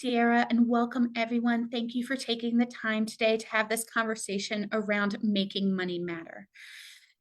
Deara, and welcome everyone. Thank you for taking the time today to have this conversation around making money matter.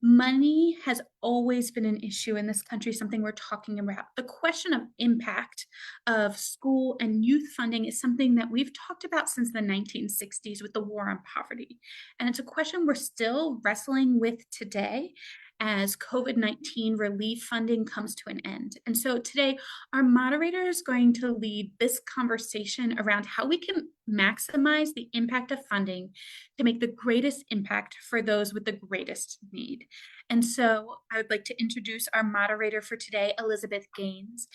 Money has always been an issue in this country, something we're talking about. The question of impact of school and youth funding is something that we've talked about since the 1960s with the war on poverty. And it's a question we're still wrestling with today as COVID-19 relief funding comes to an end. And so today, our moderator is going to lead this conversation around how we can maximize the impact of funding to make the greatest impact for those with the greatest need. And so I would like to introduce our moderator for today, Elizabeth Gaines.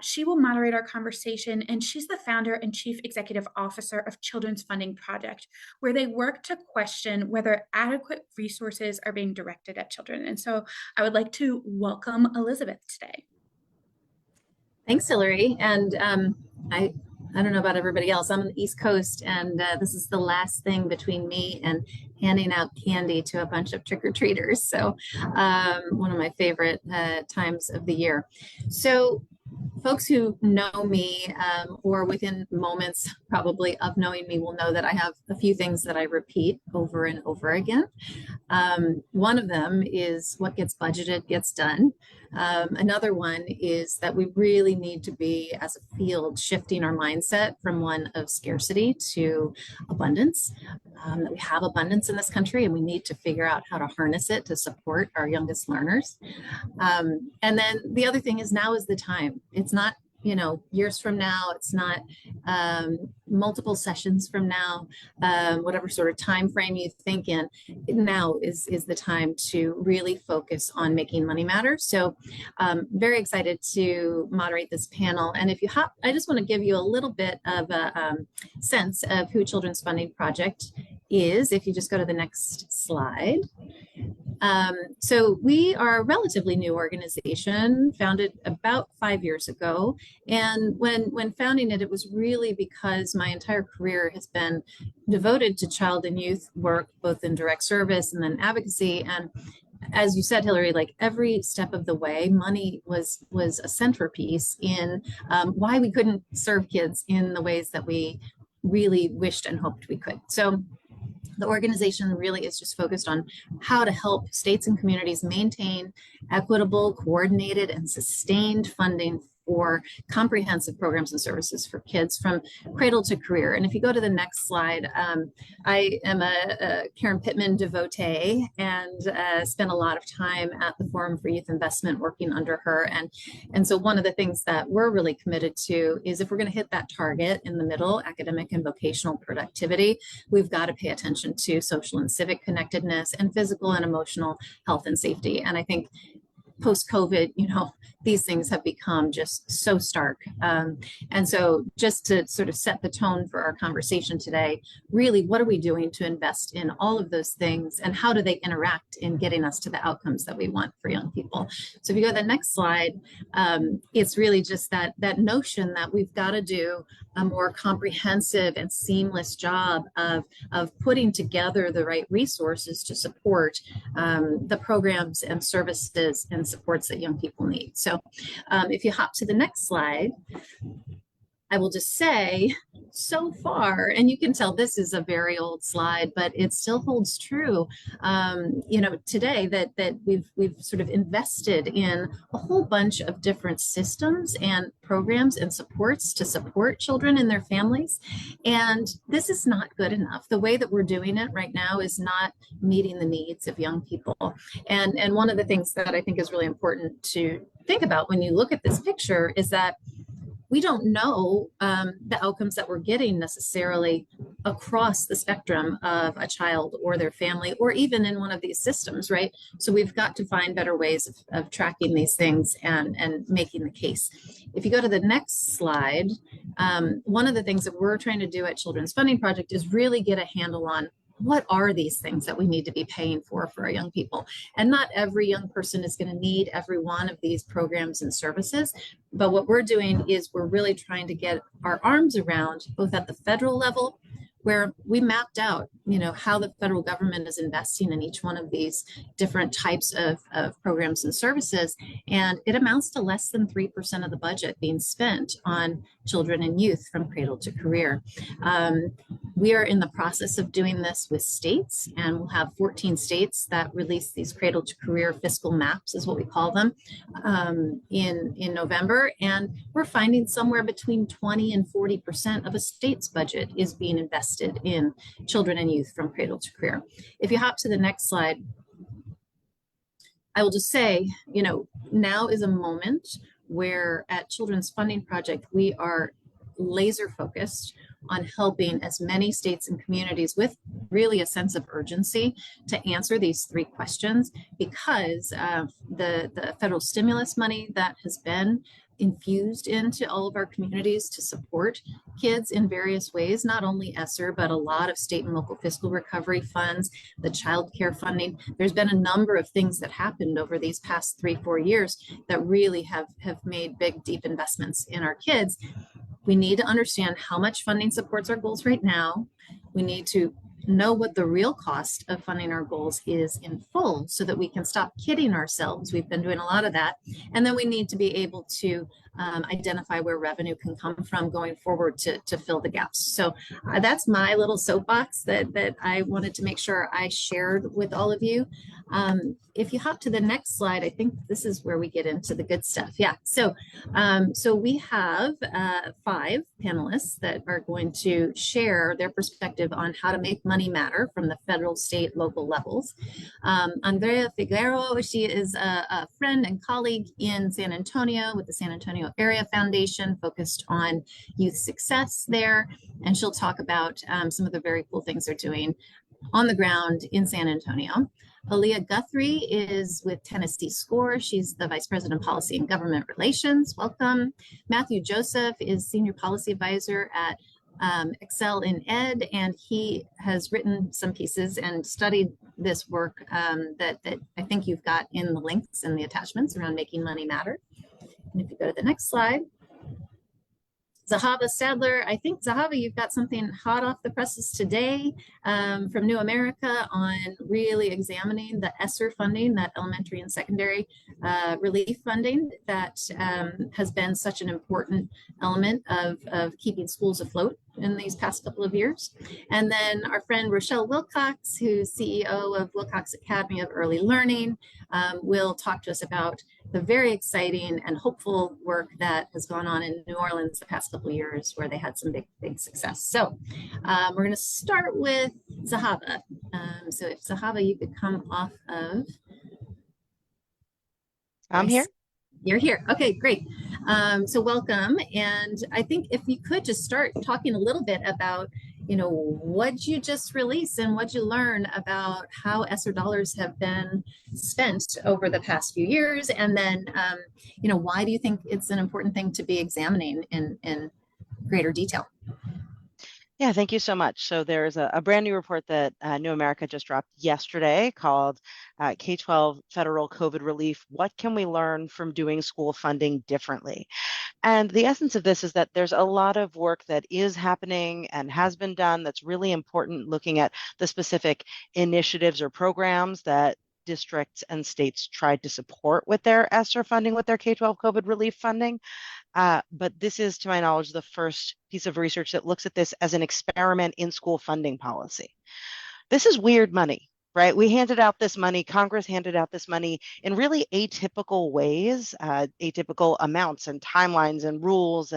She will moderate our conversation, and she's the founder and chief executive officer of Children's Funding Project, where they work to question whether adequate resources are being directed at children. And so I would like to welcome Elizabeth today. Thanks, Hillary. And I don't know about everybody else. I'm on the East Coast, and this is the last thing between me and handing out candy to a bunch of trick-or-treaters. So one of my favorite times of the year. So folks who know me or within moments probably of knowing me will know that I have a few things that I repeat over and over again. One of them is what gets budgeted gets done. Another one is that we really need to be, as a field, shifting our mindset from one of scarcity to abundance. That we have abundance in this country, and we need to figure out how to harness it to support our youngest learners. And then the other thing is, now is the time. It's not, years from now. It's not multiple sessions from now, whatever sort of time frame you think in. Now is the time to really focus on making money matter. So very excited to moderate this panel. And if you hop, I just want to give you a little bit of a sense of who Children's Funding Project is. If you just go to the next slide. So we are a relatively new organization, founded about 5 years ago. And when founding it, it was really because my entire career has been devoted to child and youth work, both in direct service and then advocacy. And as you said, Hillary, like every step of the way, money was a centerpiece in why we couldn't serve kids in the ways that we really wished and hoped we could. So the organization really is just focused on how to help states and communities maintain equitable, coordinated, and sustained funding for comprehensive programs and services for kids from cradle to career. And if you go to the next slide, I am a Karen Pittman devotee and spent a lot of time at the Forum for Youth Investment working under her. And so one of the things that we're really committed to is, if we're going to hit that target in the middle, academic and vocational productivity, we've got to pay attention to social and civic connectedness and physical and emotional health and safety. And I think post-COVID, these things have become just so stark. And so just to sort of set the tone for our conversation today, really, what are we doing to invest in all of those things, and how do they interact in getting us to the outcomes that we want for young people? So if you go to the next slide, it's really just that notion that we've got to do a more comprehensive and seamless job of putting together the right resources to support the programs and services and supports that young people need. So if you hop to the next slide, I will just say, so far, and you can tell this is a very old slide, but it still holds true, today that we've sort of invested in a whole bunch of different systems and programs and supports to support children and their families. And this is not good enough. The way that we're doing it right now is not meeting the needs of young people. And one of the things that I think is really important to think about when you look at this picture is that we don't know the outcomes that we're getting necessarily across the spectrum of a child or their family, or even in one of these systems, right? So we've got to find better ways of tracking these things and making the case. If you go to the next slide, one of the things that we're trying to do at Children's Funding Project is really get a handle on what are these things that we need to be paying for our young people. And not every young person is going to need every one of these programs and services. But what we're doing is we're really trying to get our arms around, both at the federal level, where we mapped out, how the federal government is investing in each one of these different types of programs and services. And it amounts to less than 3% of the budget being spent on children and youth from cradle to career. Um, we are in the process of doing this with states, and we'll have 14 states that release these cradle to career fiscal maps, is what we call them, in November. And we're finding somewhere between 20 and 40% of a state's budget is being invested in children and youth from cradle to career. If you hop to the next slide, I will just say, now is a moment where at Children's Funding Project, we are laser focused on helping as many states and communities with really a sense of urgency to answer these three questions, because the federal stimulus money that has been infused into all of our communities to support kids in various ways, not only ESSER, but a lot of state and local fiscal recovery funds, the child care funding. There's been a number of things that happened over these past 3-4 years that really have made big, deep investments in our kids. We need to understand how much funding supports our goals right now. We need to know what the real cost of funding our goals is in full so that we can stop kidding ourselves. We've been doing a lot of that. And then we need to be able to identify where revenue can come from going forward to fill the gaps. So that's my little soapbox that I wanted to make sure I shared with all of you. If you hop to the next slide, I think this is where we get into the good stuff. Yeah, so we have 5 panelists that are going to share their perspective on how to make money matter from the federal, state, local levels. Andrea Figueroa, she is a friend and colleague in San Antonio with the San Antonio Area Foundation, focused on youth success there. And she'll talk about some of the very cool things they're doing on the ground in San Antonio. Aaliyah Guthrie is with Tennessee SCORE. She's the Vice President of Policy and Government Relations. Welcome. Matthew Joseph is Senior Policy Advisor at ExcelinEd, and he has written some pieces and studied this work that I think you've got in the links and the attachments around making money matter. And if you go to the next slide, Zahava Sadler, I think, Zahava, you've got something hot off the presses today from New America on really examining the ESSER funding, that elementary and secondary relief funding that has been such an important element of keeping schools afloat in these past couple of years. And then our friend Rochelle Wilcox, who's CEO of Wilcox Academy of Early Learning, will talk to us about the very exciting and hopeful work that has gone on in New Orleans the past couple of years, where they had some big success. So we're going to start with Zahava. So if Zahava, you could come off of. I'm here. You're here. Okay, great. So welcome. And I think if you could just start talking a little bit about, what you just released and what you learn about how ESSER dollars have been spent over the past few years. And then, why do you think it's an important thing to be examining in greater detail? Yeah, thank you so much. So there's a brand new report that New America just dropped yesterday called K-12 Federal COVID Relief. What can we learn from doing school funding differently? And the essence of this is that there's a lot of work that is happening and has been done that's really important, looking at the specific initiatives or programs that districts and states tried to support with their ESSER funding, with their K-12 COVID relief funding. But this is, to my knowledge, the first piece of research that looks at this as an experiment in school funding policy. This is weird money, right? We handed out this money, Congress handed out this money in really atypical ways, atypical amounts and timelines and rules.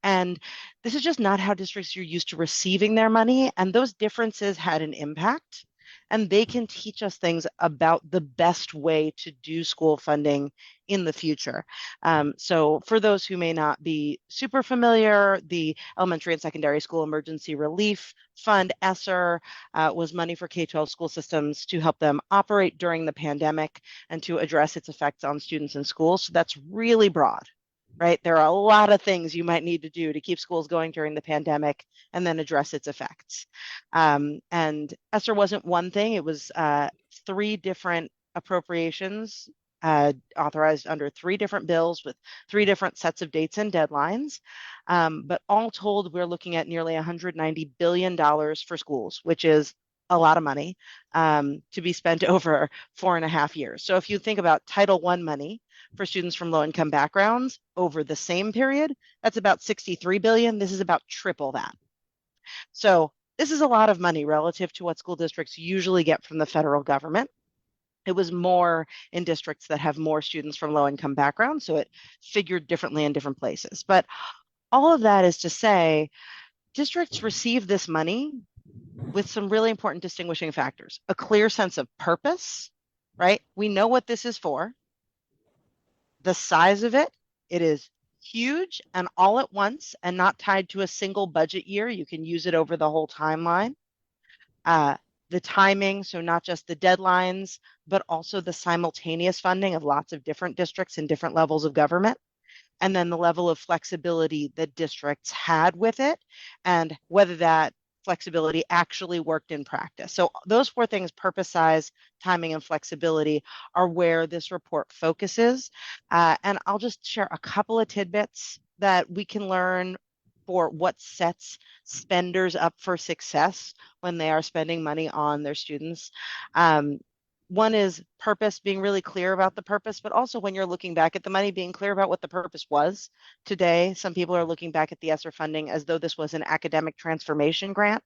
And this is just not how districts are used to receiving their money. And those differences had an impact. And they can teach us things about the best way to do school funding in the future. So for those who may not be super familiar, the Elementary and Secondary School Emergency Relief Fund, ESSER, was money for K-12 school systems to help them operate during the pandemic and to address its effects on students in schools. So that's really broad. Right? There are a lot of things you might need to do to keep schools going during the pandemic and then address its effects. And ESSER wasn't one thing. It was 3 different appropriations authorized under 3 different bills with 3 different sets of dates and deadlines. But all told, we're looking at nearly $190 billion for schools, which is a lot of money to be spent over 4.5 years. So if you think about Title I money for students from low-income backgrounds over the same period, that's about $63 billion. This is about triple that. So this is a lot of money relative to what school districts usually get from the federal government. It was more in districts that have more students from low-income backgrounds, so it figured differently in different places. But all of that is to say, districts receive this money with some really important distinguishing factors. A clear sense of purpose, right? We know what this is for. The size of it is huge and all at once and not tied to a single budget year. You can use it over the whole timeline. The timing, so not just the deadlines, but also the simultaneous funding of lots of different districts and different levels of government. And then the level of flexibility that districts had with it and whether that flexibility actually worked in practice. So those 4 things, purpose, size, timing, and flexibility, are where this report focuses. And I'll just share a couple of tidbits that we can learn for what sets spenders up for success when they are spending money on their students. One is purpose, being really clear about the purpose, but also when you're looking back at the money, being clear about what the purpose was. Today, some people are looking back at the ESSER funding as though this was an academic transformation grant.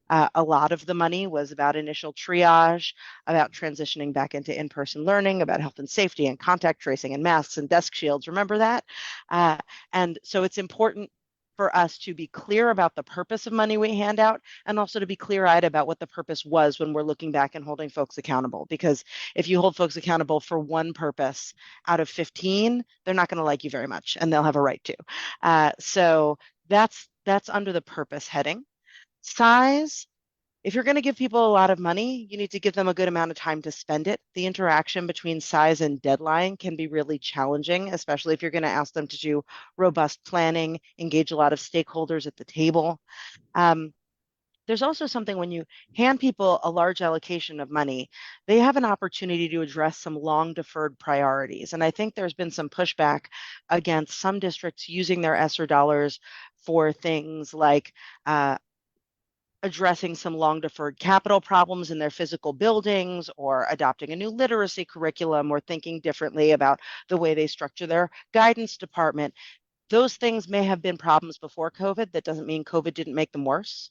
A lot of the money was about initial triage, about transitioning back into in-person learning, about health and safety and contact tracing and masks and desk shields. Remember that? And so it's important for us to be clear about the purpose of money we hand out and also to be clear-eyed about what the purpose was when we're looking back and holding folks accountable. Because if you hold folks accountable for one purpose out of 15, they're not going to like you very much and they'll have a right to. So that's under the purpose heading. Size. If you're going to give people a lot of money, you need to give them a good amount of time to spend it. The interaction between size and deadline can be really challenging, especially if you're going to ask them to do robust planning, engage a lot of stakeholders at the table. There's also something when you hand people a large allocation of money, they have an opportunity to address some long deferred priorities. And I think there's been some pushback against some districts using their ESSER dollars for things like addressing some long deferred capital problems in their physical buildings or adopting a new literacy curriculum or thinking differently about the way they structure their guidance department. Those things may have been problems before COVID. That doesn't mean COVID didn't make them worse.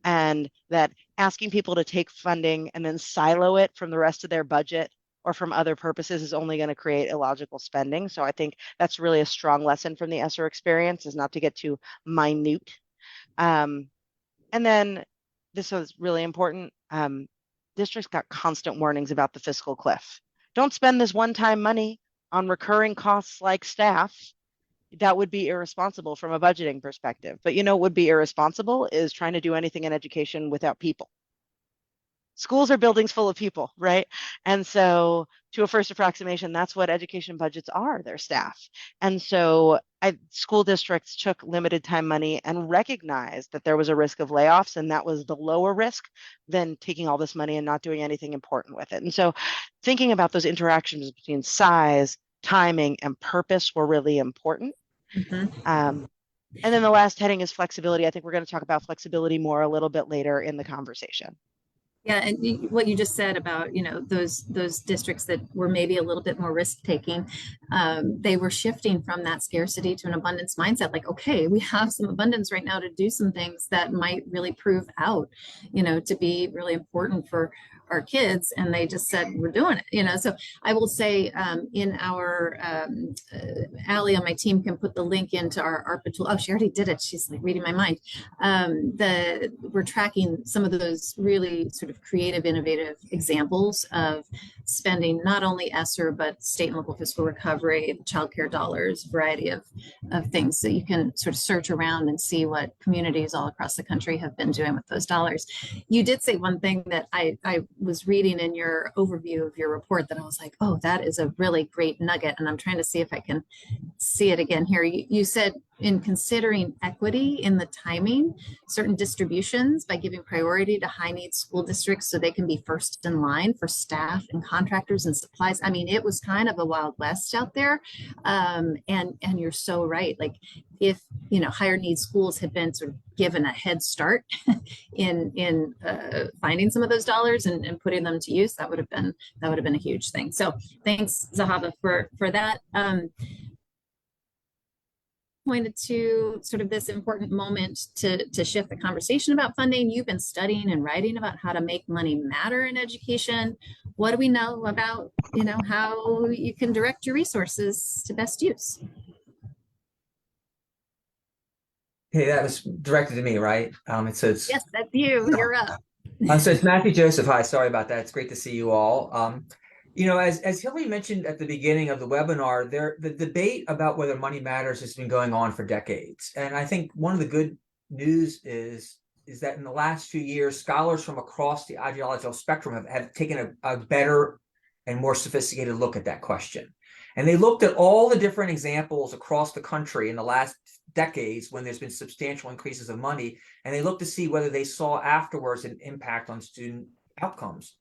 And that asking people to take funding and then silo it from the rest of their budget or from other purposes is only going to create illogical spending. So I think that's really a strong lesson from the ESSER experience, is not to get too minute. And then this was really important. Districts got constant warnings about the fiscal cliff. Don't spend this one-time money on recurring costs like staff. That would be irresponsible from a budgeting perspective. But you know what would be irresponsible is trying to do anything in education without people. Schools are buildings full of people, right? And so to a first approximation, that's what education budgets are, their staff. And so school districts took limited time money and recognized that there was a risk of layoffs, and that was the lower risk than taking all this money and not doing anything important with it. And so thinking about those interactions between size, timing, and purpose were really important. And then the last heading is flexibility. I think we're going to talk about flexibility more a little bit later in the conversation. Yeah, and what you just said about, you know, those districts that were maybe a little bit more risk taking, they were shifting from that scarcity to an abundance mindset. Like, okay, we have some abundance right now to do some things that might really prove out, you know, to be really important for our kids, and they just said we're doing it, you know. So I will say in our Allie on my team can put the link into our ARPA tool. Oh, she already did it. She's like reading my mind. We're tracking some of those really sort of creative, innovative examples of spending not only ESSER but state and local fiscal recovery, childcare dollars, variety of things. So you can sort of search around and see what communities all across the country have been doing with those dollars. You did say one thing that I was reading in your overview of your report that I was like, oh, that is a really great nugget. And I'm trying to see if I can see it again here. You said in considering equity in the timing, certain distributions by giving priority to high needs school districts so they can be first in line for staff and contractors and supplies. I mean, it was kind of a Wild West out there. And you're so right. Like if, higher needs schools had been sort of given a head start in finding some of those dollars and putting them to use, that would have been a huge thing. So thanks, Zahava, for that. Pointed to sort of this important moment to shift the conversation about funding. You've been studying and writing about how to make money matter in education. What do we know about, how you can direct your resources to best use? Hey, that was directed to me, right? It says, yes, that's you. You're up. So it's Matthew Joseph. Hi, sorry about that. It's great to see you all. As Hillary mentioned at the beginning of the webinar, the debate about whether money matters has been going on for decades. And I think one of the good news is that in the last few years, scholars from across the ideological spectrum have taken a better and more sophisticated look at that question. And they looked at all the different examples across the country in the last decades when there's been substantial increases of money, and they looked to see whether they saw afterwards an impact on student outcomes.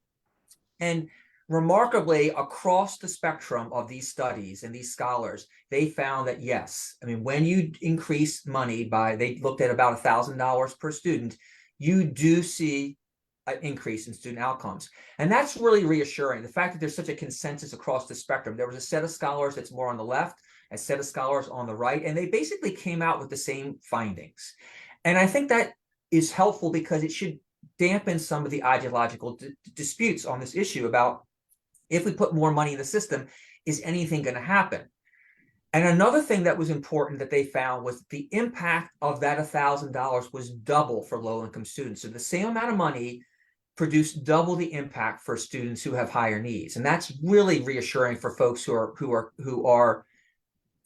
And remarkably, across the spectrum of these studies and these scholars, they found that yes, I mean, when you increase money they looked at about $1,000 per student, you do see an increase in student outcomes. And that's really reassuring. The fact that there's such a consensus across the spectrum. There was a set of scholars that's more on the left, a set of scholars on the right, and they basically came out with the same findings. And I think that is helpful because it should dampen some of the ideological disputes on this issue about if we put more money in the system, is anything going to happen? And another thing that was important that they found was the impact of that $1,000 was double for low-income students. So the same amount of money produced double the impact for students who have higher needs. And that's really reassuring for folks who are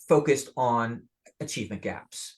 focused on achievement gaps.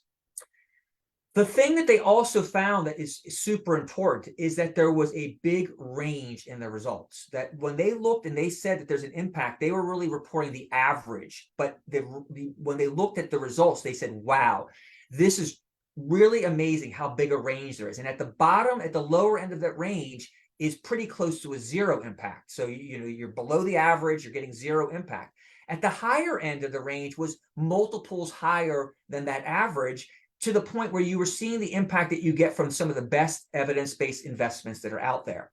The thing that they also found that is super important is that there was a big range in the results. That when they looked and they said that there's an impact, they were really reporting the average. But when they looked at the results, they said, wow, this is really amazing how big a range there is. And at the bottom, at the lower end of that range, is pretty close to a zero impact. So you're below the average, you're getting zero impact. At the higher end of the range was multiples higher than that average, to the point where you were seeing the impact that you get from some of the best evidence-based investments that are out there.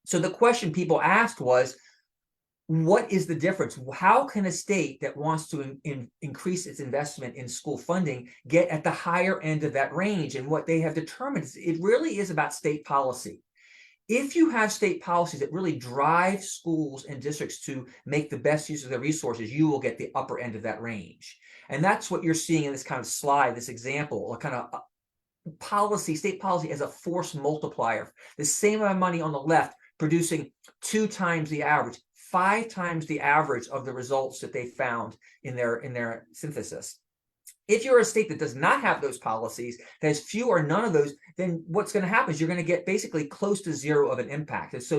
So the question people asked was, what is the difference? How can a state that wants to increase its investment in school funding get at the higher end of that range? And what they have determined is it really is about state policy. If you have state policies that really drive schools and districts to make the best use of their resources, you will get the upper end of that range. And that's what you're seeing in this kind of slide, this example, a kind of policy, state policy as a force multiplier. The same amount of money on the left producing 2 times the average, 5 times the average of the results that they found in their synthesis. If you're a state that does not have those policies, that has few or none of those, then what's going to happen is you're going to get basically close to zero of an impact. And so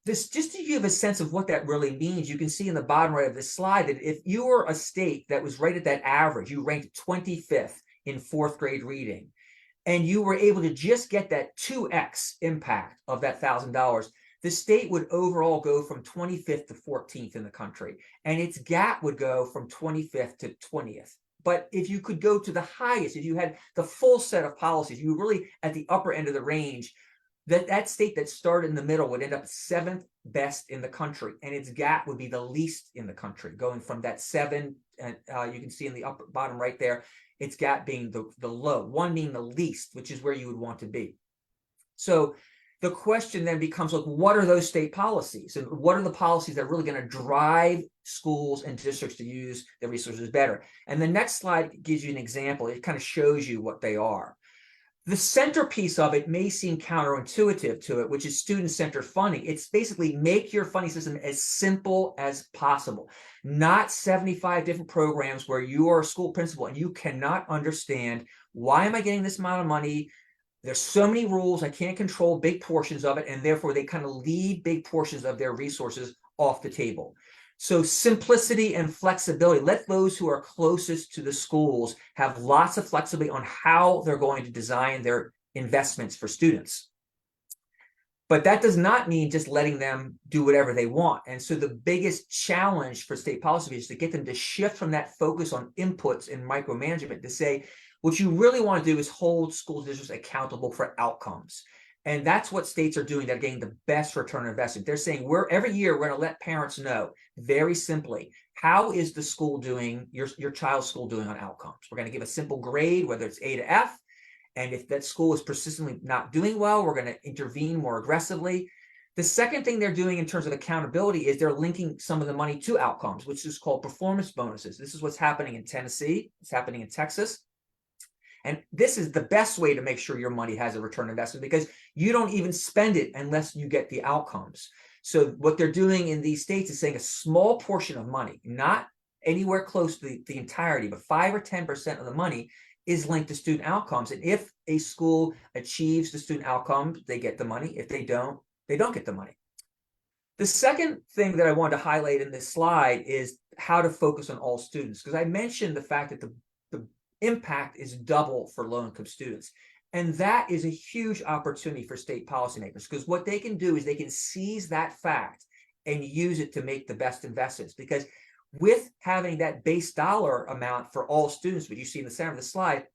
this, just to give a sense of what that really means, you can see in the bottom right of this slide that if you were a state that was right at that average, you ranked 25th in 4th grade reading, and you were able to just get that 2x impact of that $1,000, the state would overall go from 25th to 14th in the country, and its gap would go from 25th to 20th. But if you could go to the highest, if you had the full set of policies, you were really at the upper end of the range, that state that started in the middle would end up 7th best in the country, and its gap would be the least in the country, going from that 7, and you can see in the upper bottom right there, its gap being the low, 1 being the least, which is where you would want to be. So the question then becomes, like, what are those state policies? And what are the policies that are really going to drive schools and districts to use their resources better? And the next slide gives you an example. It kind of shows you what they are. The centerpiece of it may seem counterintuitive to it, which is student-centered funding. It's basically make your funding system as simple as possible. Not 75 different programs where you are a school principal and you cannot understand, why am I getting this amount of money? There's so many rules, I can't control big portions of it, and therefore they kind of leave big portions of their resources off the table. So simplicity and flexibility, let those who are closest to the schools have lots of flexibility on how they're going to design their investments for students. But that does not mean just letting them do whatever they want. And so the biggest challenge for state policy is to get them to shift from that focus on inputs and micromanagement to say, what you really want to do is hold school districts accountable for outcomes. And that's what states are doing. They're getting the best return on investment. They're saying, every year we're going to let parents know very simply, how is the school doing, your child's school doing on outcomes? We're going to give a simple grade, whether it's A to F. And if that school is persistently not doing well, we're going to intervene more aggressively. The second thing they're doing in terms of accountability is they're linking some of the money to outcomes, which is called performance bonuses. This is what's happening in Tennessee. It's happening in Texas. And this is the best way to make sure your money has a return on investment, because you don't even spend it unless you get the outcomes. So what they're doing in these states is saying a small portion of money, not anywhere close to the entirety, but 5 or 10% of the money is linked to student outcomes. And if a school achieves the student outcomes, they get the money. If they don't get the money. The second thing that I wanted to highlight in this slide is how to focus on all students, because I mentioned the fact that the impact is double for low-income students. And that is a huge opportunity for state policymakers, because what they can do is they can seize that fact and use it to make the best investments. Because with having that base dollar amount for all students, what you see in the center of the slide,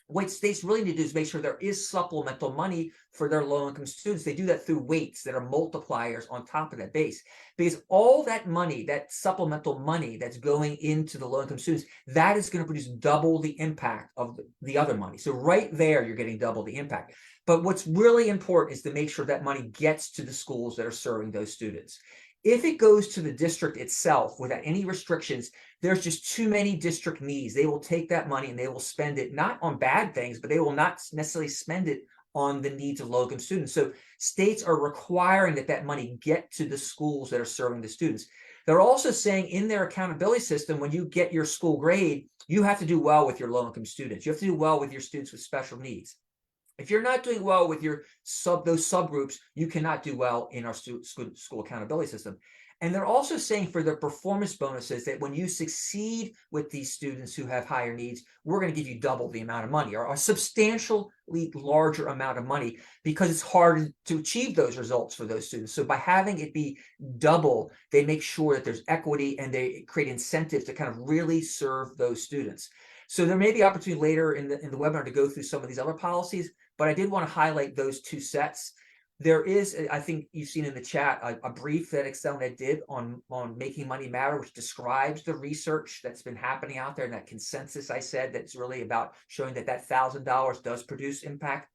what states really need to do is make sure there is supplemental money for their low-income students. They do that through weights that are multipliers on top of that base, because all that money, that supplemental money that's going into the low-income students, that is going to produce double the impact of the other money. So right there, you're getting double the impact. But what's really important is to make sure that money gets to the schools that are serving those students. If it goes to the district itself without any restrictions, there's just too many district needs. They will take that money and they will spend it not on bad things, but they will not necessarily spend it on the needs of low-income students. So states are requiring that money get to the schools that are serving the students. They're also saying in their accountability system, when you get your school grade, you have to do well with your low-income students. You have to do well with your students with special needs. If you're not doing well with your those subgroups, you cannot do well in our school accountability system. And they're also saying for their performance bonuses that when you succeed with these students who have higher needs, we're going to give you double the amount of money, or a substantially larger amount of money, because it's hard to achieve those results for those students. So by having it be double, they make sure that there's equity and they create incentives to kind of really serve those students. So there may be opportunity later in the webinar to go through some of these other policies, but I did want to highlight those two sets. There is, I think you've seen in the chat, a brief that ExcelinEd did on making money matter, which describes the research that's been happening out there, and that consensus I said that's really about showing that $1,000 does produce impact.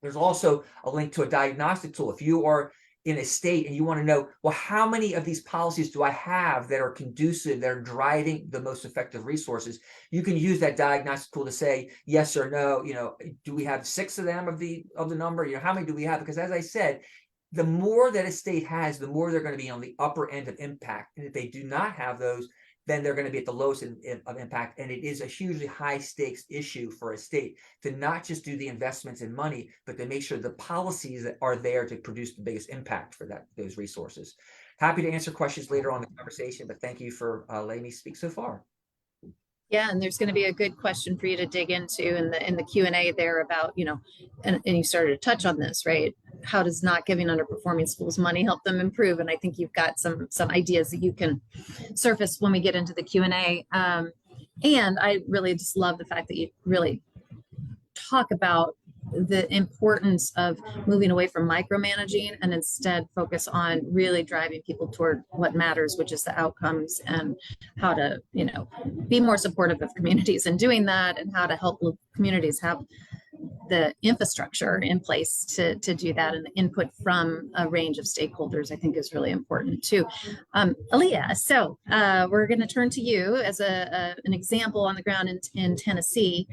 There's also a link to a diagnostic tool. If you are in a state and you want to know, well, how many of these policies do I have that are conducive, that are driving the most effective resources, you can use that diagnostic tool to say yes or no. Do we have 6 of them of the number? How many do we have? Because as I said, the more that a state has, the more they're going to be on the upper end of impact. And if they do not have those, then they're going to be at the lowest of impact. And it is a hugely high stakes issue for a state to not just do the investments in money, but to make sure the policies that are there to produce the biggest impact for those resources. Happy to answer questions later on in the conversation, but thank you for letting me speak so far. Yeah, and there's going to be a good question for you to dig into in the Q&A there about, and you started to touch on this, right? How does not giving underperforming schools money help them improve? And I think you've got some ideas that you can surface when we get into the Q&A. And I really just love the fact that you really talk about the importance of moving away from micromanaging and instead focus on really driving people toward what matters, which is the outcomes, and how to, be more supportive of communities in doing that, and how to help communities have the infrastructure in place to do that, and the input from a range of stakeholders, I think, is really important too. Aaliyah, so we're going to turn to you as an example on the ground in Tennessee.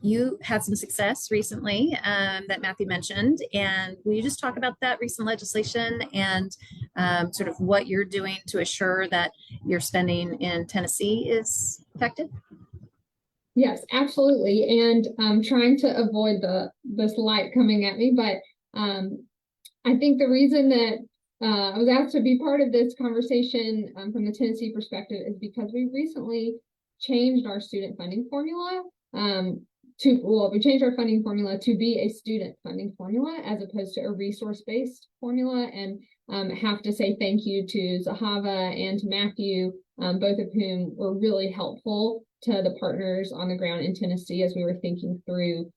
You had some success recently that Matthew mentioned, and will you just talk about that recent legislation and sort of what you're doing to assure that your spending in Tennessee is effective? Yes, absolutely. And I'm trying to avoid this light coming at me, but I think the reason that I was asked to be part of this conversation from the Tennessee perspective is because we recently changed our student funding formula we changed our funding formula to be a student funding formula as opposed to a resource-based formula, and have to say thank you to Zahava and to Matthew, both of whom were really helpful to the partners on the ground in Tennessee as we were thinking through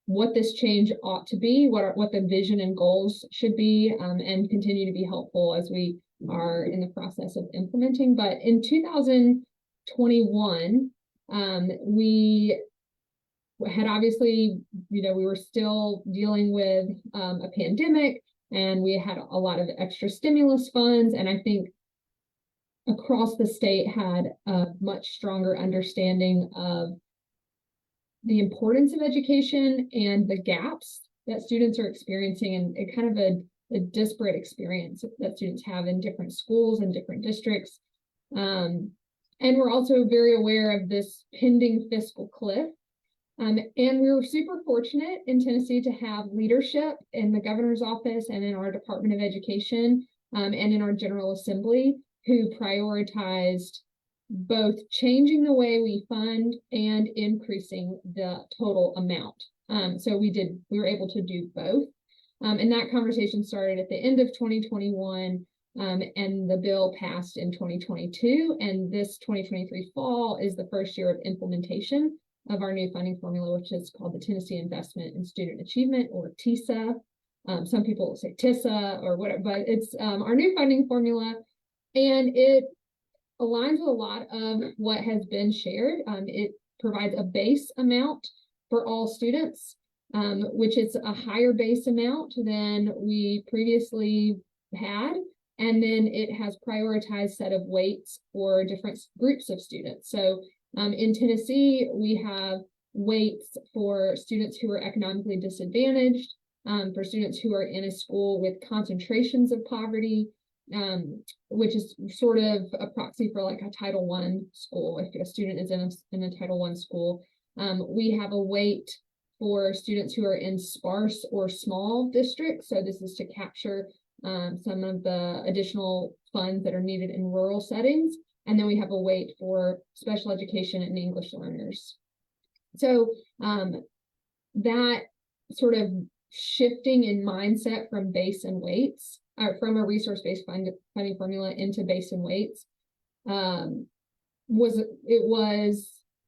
what this change ought to be, what the vision and goals should be, and continue to be helpful as we are in the process of implementing. But in 2021, we had obviously, we were still dealing with a pandemic, and we had a lot of extra stimulus funds, and I think across the state had a much stronger understanding of the importance of education and the gaps that students are experiencing, and kind of a disparate experience that students have in different schools and different districts. And we're also very aware of this pending fiscal cliff. And we were super fortunate in Tennessee to have leadership in the governor's office and in our Department of Education and in our General Assembly who prioritized both changing the way we fund and increasing the total amount. So we were able to do both. And that conversation started at the end of 2021, and the bill passed in 2022. And this 2023 fall is the first year of implementation of our new funding formula, which is called the Tennessee Investment in Student Achievement, or TISA. Some people will say TISA or whatever, but it's our new funding formula, and it aligns with a lot of what has been shared. It provides a base amount for all students, which is a higher base amount than we previously had. And then it has prioritized set of weights for different groups of students. So in Tennessee, we have weights for students who are economically disadvantaged, for students who are in a school with concentrations of poverty, which is sort of a proxy for like a Title I school. If a student is in a Title I school, we have a weight for students who are in sparse or small districts. So this is to capture some of the additional funds that are needed in rural settings. And then we have a weight for special education and English learners. So that sort of shifting in mindset from base and weights, or from a resource-based funding formula into base and weights, was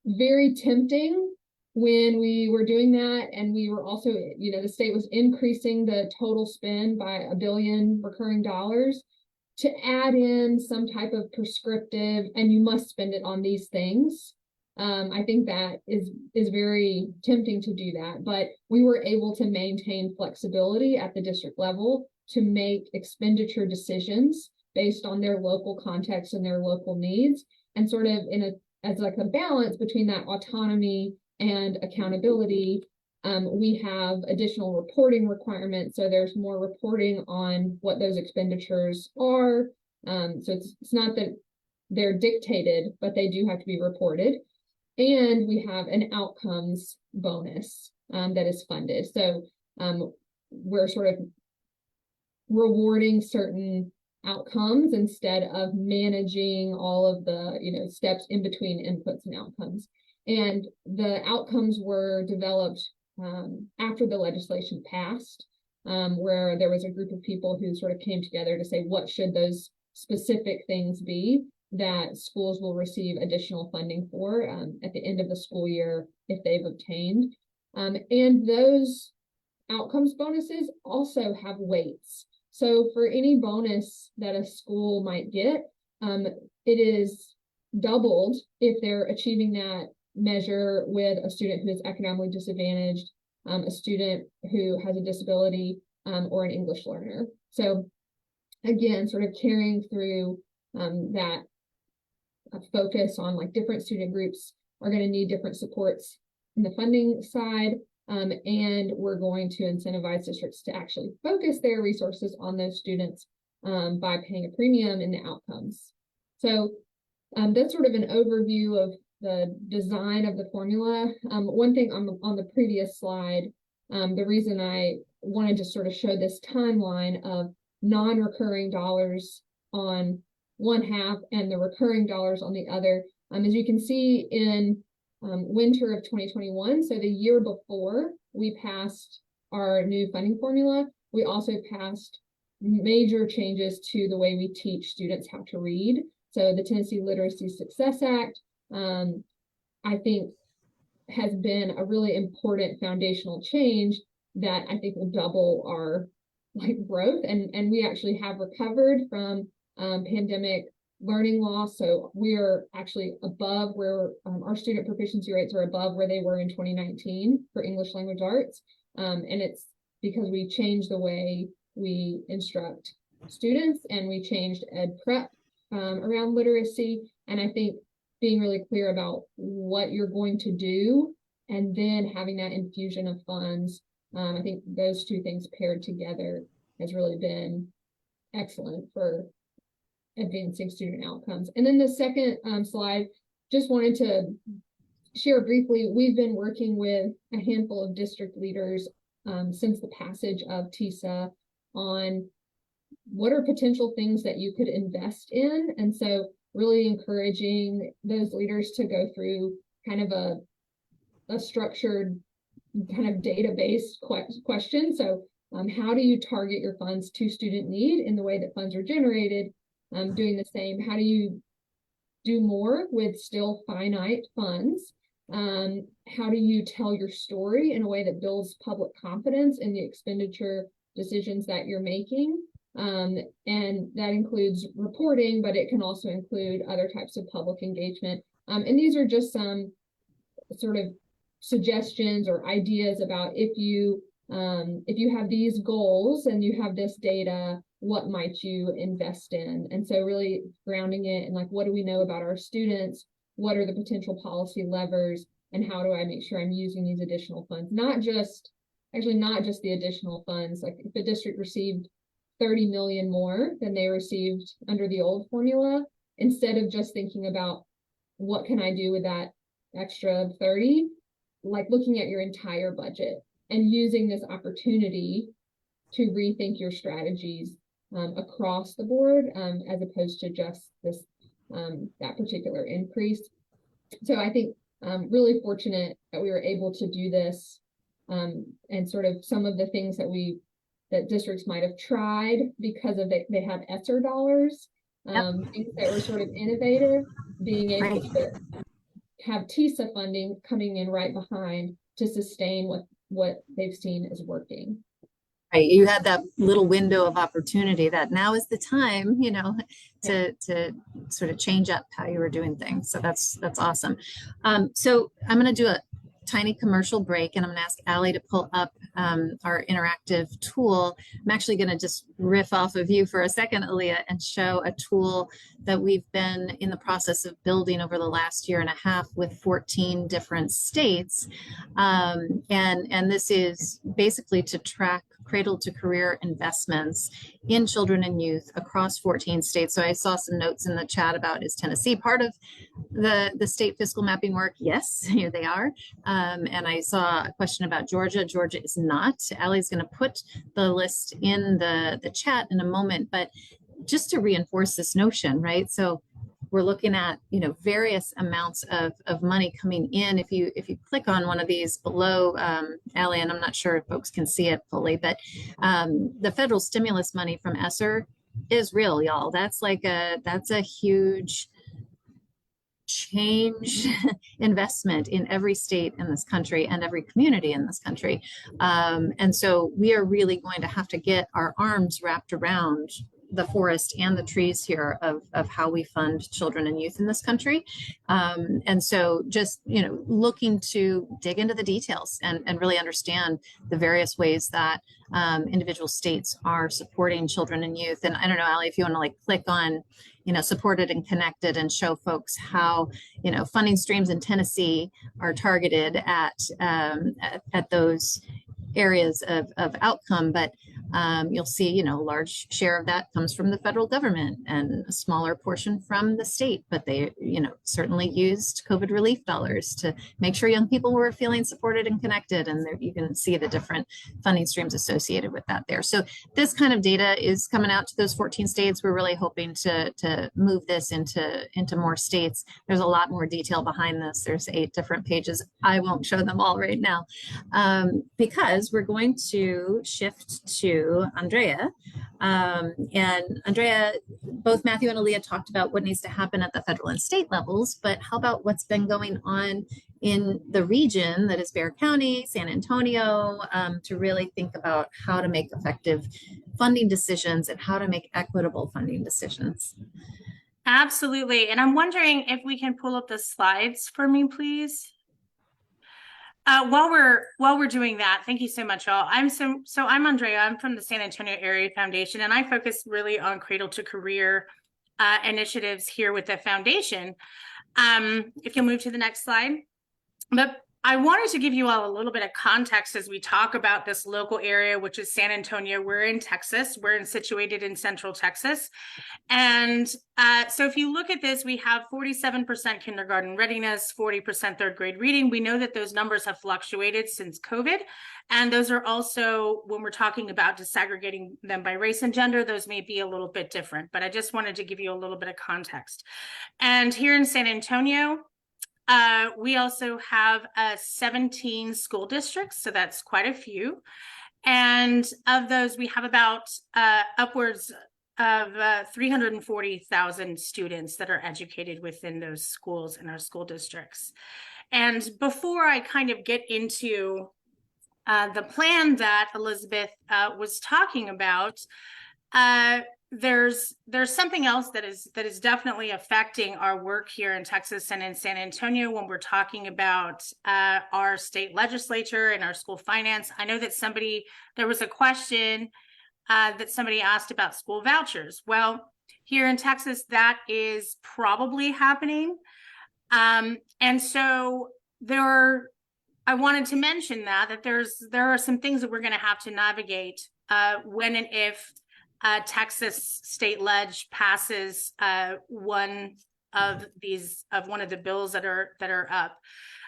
very tempting when we were doing that. And we were also, the state was increasing the total spend by $1 billion recurring dollars, to add in some type of prescriptive, and you must spend it on these things. I think that is very tempting to do that, but we were able to maintain flexibility at the district level to make expenditure decisions based on their local context and their local needs, and sort of as like a balance between that autonomy and accountability. We have additional reporting requirements, so there's more reporting on what those expenditures are. So it's not that they're dictated, but they do have to be reported. And we have an outcomes bonus that is funded. So we're sort of rewarding certain outcomes instead of managing all of the steps in between inputs and outcomes. And the outcomes were developed after the legislation passed, where there was a group of people who sort of came together to say, what should those specific things be that schools will receive additional funding for at the end of the school year if they've obtained. And those outcomes bonuses also have weights. So for any bonus that a school might get, it is doubled if they're achieving that measure with a student who is economically disadvantaged, a student who has a disability, or an English learner. So again, sort of carrying through that focus on like different student groups are going to need different supports in the funding side, and we're going to incentivize districts to actually focus their resources on those students by paying a premium in the outcomes. So that's sort of an overview of the design of the formula. One thing on the previous slide, the reason I wanted to sort of show this timeline of non-recurring dollars on one half and the recurring dollars on the other, as you can see in winter of 2021, so the year before we passed our new funding formula, we also passed major changes to the way we teach students how to read. So the Tennessee Literacy Success Act, I think, has been a really important foundational change that I think will double our growth. And we actually have recovered from pandemic learning loss. So we're actually above where our student proficiency rates are above where they were in 2019 for English language arts. And it's because we changed the way we instruct students, and we changed ed prep around literacy. And I think being really clear about what you're going to do and then having that infusion of funds, I think those two things paired together has really been excellent for advancing student outcomes. And then the second slide, just wanted to share briefly, we've been working with a handful of district leaders since the passage of TISA on what are potential things that you could invest in. And so really encouraging those leaders to go through kind of a structured kind of database question. So how do you target your funds to student need in the way that funds are generated? Doing the same, how do you do more with still finite funds? How do you tell your story in a way that builds public confidence in the expenditure decisions that you're making? And that includes reporting, but it can also include other types of public engagement. And these are just some sort of suggestions or ideas about if you have these goals and you have this data, what might you invest in? And so really grounding it in like, what do we know about our students? What are the potential policy levers? And how do I make sure I'm using these additional funds? Not just the additional funds. Like if the district received 30 million more than they received under the old formula, instead of just thinking about what can I do with that extra 30, like looking at your entire budget and using this opportunity to rethink your strategies across the board, as opposed to just this that particular increase. So I think really fortunate that we were able to do this, and sort of some of the things that districts might have tried because of they had ESSER dollars, things that were sort of innovative, being able to have TISA funding coming in right behind to sustain what they've seen is working. Right, you had that little window of opportunity that now is the time, you know, to sort of change up how you were doing things. So that's awesome. So I'm going to do a tiny commercial break, and I'm going to ask Allie to pull up our interactive tool. I'm actually going to just riff off of you for a second, Aaliyah, and show a tool that we've been in the process of building over the last year and a half with 14 different states. And this is basically to track cradle to career investments in children and youth across 14 states. So I saw some notes in the chat about, is Tennessee part of the state fiscal mapping work? Yes, here they are. And I saw a question about Georgia. Georgia is not. Allie's going to put the list in the chat in a moment, but just to reinforce this notion, right? So we're looking at, you know, various amounts of money coming in. If you click on one of these below, Allie, and I'm not sure if folks can see it fully, but the federal stimulus money from ESSER is real, y'all. That's a huge change investment in every state in this country and every community in this country. And so we are really going to have to get our arms wrapped around the forest and the trees here of how we fund children and youth in this country. And so just, you know, looking to dig into the details and really understand the various ways that individual states are supporting children and youth. And I don't know, Allie, if you want to like click on, you know, supported and connected and show folks how, you know, funding streams in Tennessee are targeted at those areas of outcome. But You'll see, you know, a large share of that comes from the federal government and a smaller portion from the state, but they, you know, certainly used COVID relief dollars to make sure young people were feeling supported and connected. And there, you can see the different funding streams associated with that there. So this kind of data is coming out to those 14 states. We're really hoping to move this into more states. There's a lot more detail behind this. There's 8 different pages. I won't show them all right now because we're going to shift to Andrea. And Andrea, both Matthew and Aaliyah talked about what needs to happen at the federal and state levels, but how about what's been going on in the region that is Bexar County, San Antonio, to really think about how to make effective funding decisions and how to make equitable funding decisions. Absolutely. And I'm wondering if we can pull up the slides for me, please. While we're doing that, thank you so much, y'all. I'm Andrea. I'm from the San Antonio Area Foundation, and I focus really on cradle to career initiatives here with the foundation. If you'll move to the next slide. But I wanted to give you all a little bit of context as we talk about this local area, which is San Antonio. We're in Texas. We're situated in Central Texas. And so if you look at this, we have 47% kindergarten readiness, 40% third grade reading. We know that those numbers have fluctuated since COVID. And those are also, when we're talking about disaggregating them by race and gender, those may be a little bit different. But I just wanted to give you a little bit of context. And here in San Antonio, we also have 17 school districts, so that's quite a few. And of those, we have about upwards of 340,000 students that are educated within those schools in our school districts. And before I kind of get into the plan that Elizabeth was talking about, there's something else that is definitely affecting our work here in Texas and in San Antonio when we're talking about our state legislature and our school finance. I know that there was a question that somebody asked about school vouchers. Well, here in Texas, that is probably happening. And so I wanted to mention that there are some things that we're going to have to navigate when and if Texas state ledge passes one of the bills that are up.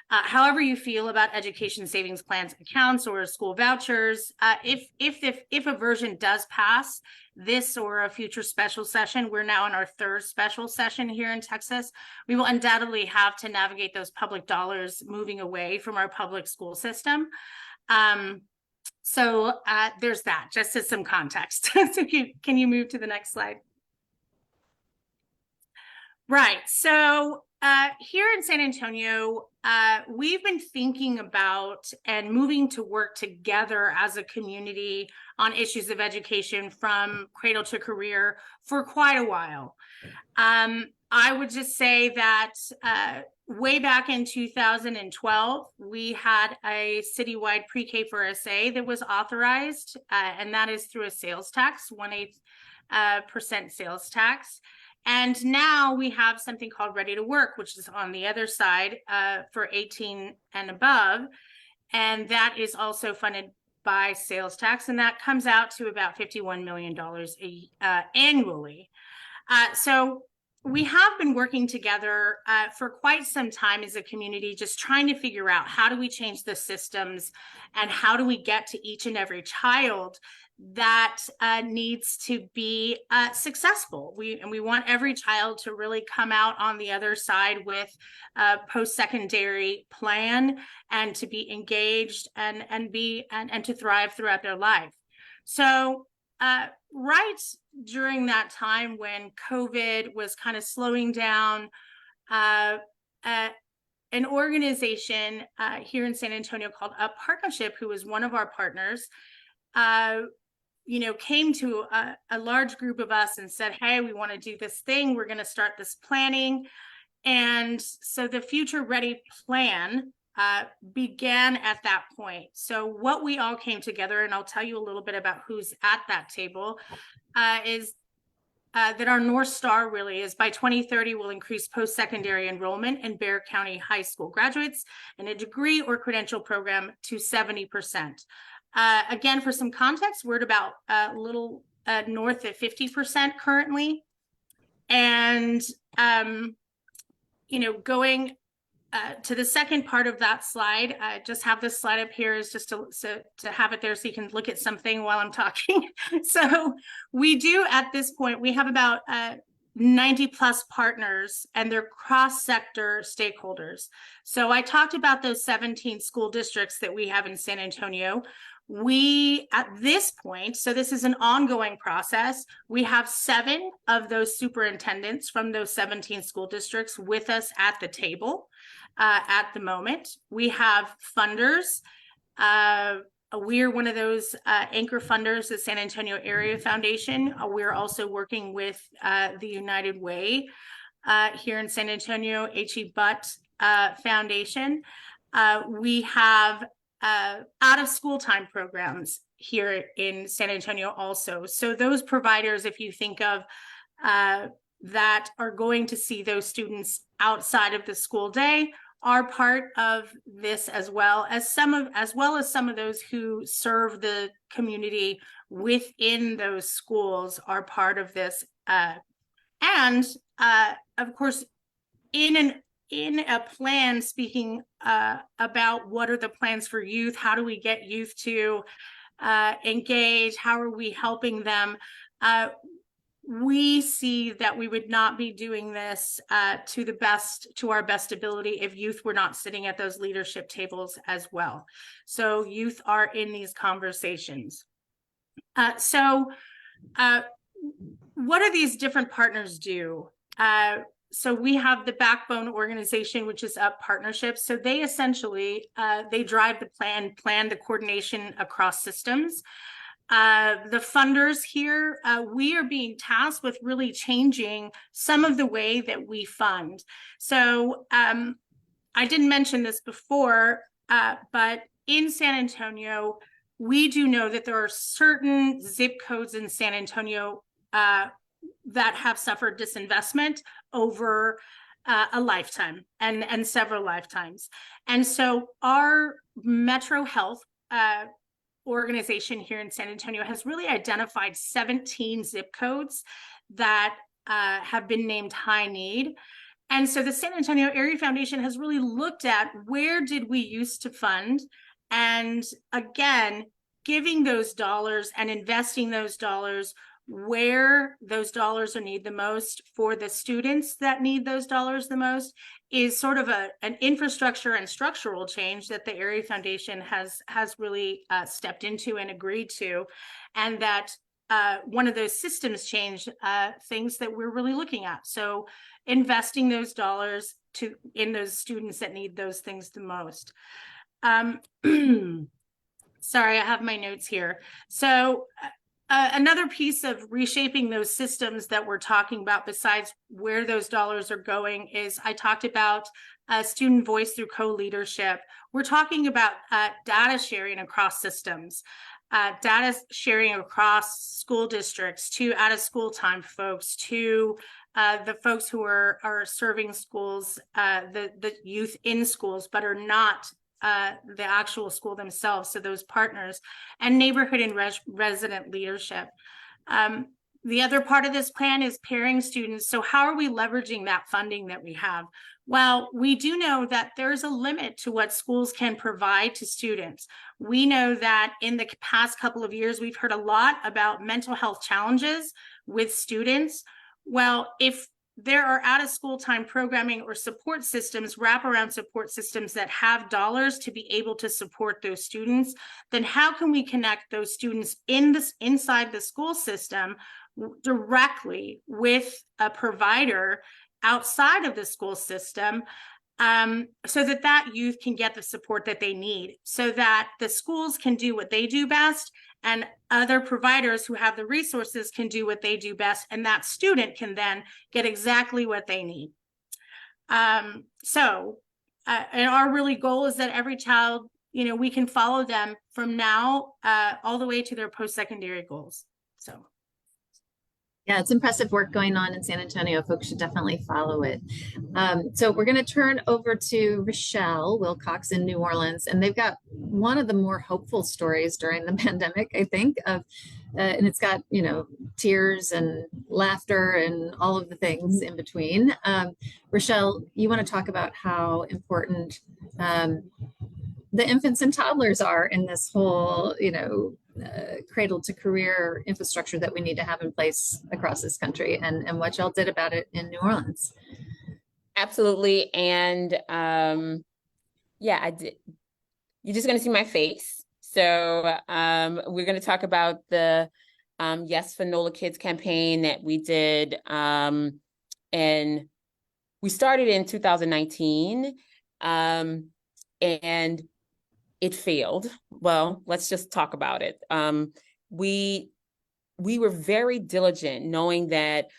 However you feel about education savings plans accounts or school vouchers, if a version does pass this or a future special session, we're now in our 3rd special session here in Texas, we will undoubtedly have to navigate those public dollars moving away from our public school system. So there's that, just as some context. So can you move to the next slide? Right. So here in San Antonio, we've been thinking about and moving to work together as a community on issues of education from cradle to career for quite a while. I would just say that way back in 2012, we had a citywide pre-K for SA that was authorized, and that is through a sales tax, 1/8% sales tax. And now we have something called Ready to Work, which is on the other side for 18 and above. And that is also funded by sales tax, and that comes out to about $51 million annually. So we have been working together for quite some time as a community, just trying to figure out how do we change the systems and how do we get to each and every child that needs to be successful. We want every child to really come out on the other side with a post-secondary plan and to be engaged and to thrive throughout their life. So right during that time when COVID was kind of slowing down, an organization here in San Antonio called Up Partnership, who was one of our partners, came to a large group of us and said, hey, we want to do this thing. We're going to start this planning. And so the Future Ready plan began at that point. So what we all came together, and I'll tell you a little bit about who's at that table, is that our North Star really is by 2030, we'll increase post-secondary enrollment in Bexar County high school graduates in a degree or credential program to 70%. Again, for some context, we're at about a little north of 50% currently. And, you know, going to the second part of that slide, just have this slide up here is just to have it there so you can look at something while I'm talking. So we do at this point, we have about 90 plus partners and they're cross-sector stakeholders. So I talked about those 17 school districts that we have in San Antonio. We, at this point, so this is an ongoing process, we have 7 of those superintendents from those 17 school districts with us at the table at the moment. We have funders. We're one of those anchor funders, the San Antonio Area Foundation. We're also working with the United Way here in San Antonio, H.E. Butt Foundation. We have out of school time programs here in San Antonio also. So those providers, if you think of that are going to see those students outside of the school day, are part of this, as well as some of those who serve the community within those schools are part of this. And of course, in a plan, speaking about what are the plans for youth, how do we get youth to engage, how are we helping them, we see that we would not be doing this to our best ability if youth were not sitting at those leadership tables as well. So youth are in these conversations. So what do these different partners do? So we have the backbone organization, which is Up Partnerships. So they essentially, they drive the plan, the coordination across systems. The funders here, we are being tasked with really changing some of the way that we fund. So I didn't mention this before, but in San Antonio, we do know that there are certain zip codes in San Antonio that have suffered disinvestment over a lifetime and several lifetimes. And so our Metro Health organization here in San Antonio has really identified 17 zip codes that have been named high need. And so the San Antonio Area Foundation has really looked at where did we used to fund, and again, giving those dollars and investing those dollars where those dollars are needed the most for the students that need those dollars the most is sort of an infrastructure and structural change that the Area Foundation has really stepped into and agreed to, and that one of those systems change things that we're really looking at. So investing those dollars in those students that need those things the most. Sorry, I have my notes here. So another piece of reshaping those systems that we're talking about, besides where those dollars are going, is I talked about student voice through co-leadership. We're talking about data sharing across systems, data sharing across school districts, to out of school time folks, to the folks who are serving schools, the youth in schools, but are not the actual school themselves, so those partners, and neighborhood and resident leadership. The other part of this plan is pairing students. So how are we leveraging that funding that we have? Well, we do know that there's a limit to what schools can provide to students. We know that in the past couple of years, we've heard a lot about mental health challenges with students. Well, if there are out of school time programming or support systems, wraparound support systems that have dollars to be able to support those students, then how can we connect those students inside the school system directly with a provider outside of the school system, so that youth can get the support that they need, so that the schools can do what they do best, and other providers who have the resources can do what they do best, and that student can then get exactly what they need. And our really goal is that every child, we can follow them from now all the way to their post-secondary goals. So. Yeah, it's impressive work going on in San Antonio. Folks should definitely follow it. So we're going to turn over to Rochelle Wilcox in New Orleans, and they've got one of the more hopeful stories during the pandemic, I think, and it's got, you know, tears and laughter and all of the things in between. Rochelle, you want to talk about how important the infants and toddlers are in this whole, you know, cradle to career infrastructure that we need to have in place across this country, and what y'all did about it in New Orleans. Absolutely. And yeah, I did. You're just going to see my face. So we're going to talk about the Yes for NOLA Kids campaign that we did. And we started in 2019. And it failed. Well, let's just talk about it. We were very diligent, knowing that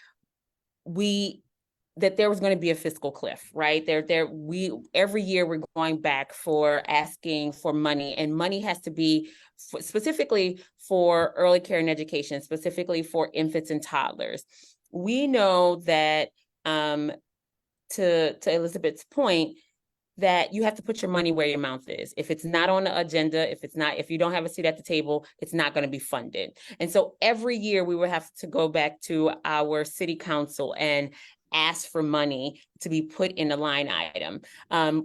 there was going to be a fiscal cliff, right? Every year we're going back for asking for money, and money has to be specifically for early care and education, specifically for infants and toddlers. We know that, to Elizabeth's point, that you have to put your money where your mouth is. If it's not on the agenda, if you don't have a seat at the table, it's not going to be funded. And so every year we would have to go back to our city council and ask for money to be put in a line item.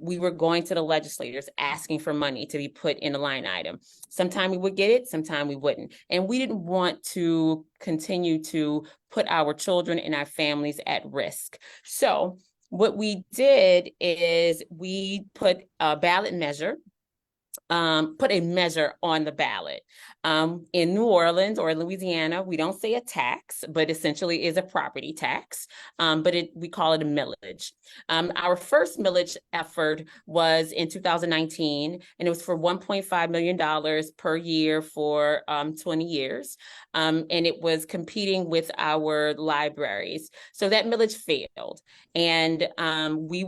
We were going to the legislators asking for money to be put in a line item. Sometime we would get it, sometime we wouldn't. And we didn't want to continue to put our children and our families at risk. So what we did is we put a ballot measure, put a measure on the ballot. In New Orleans or Louisiana, we don't say a tax, but essentially is a property tax, but we call it a millage. Our first millage effort was in 2019, and it was for $1.5 million per year for 20 years. And it was competing with our libraries. So that millage failed. And we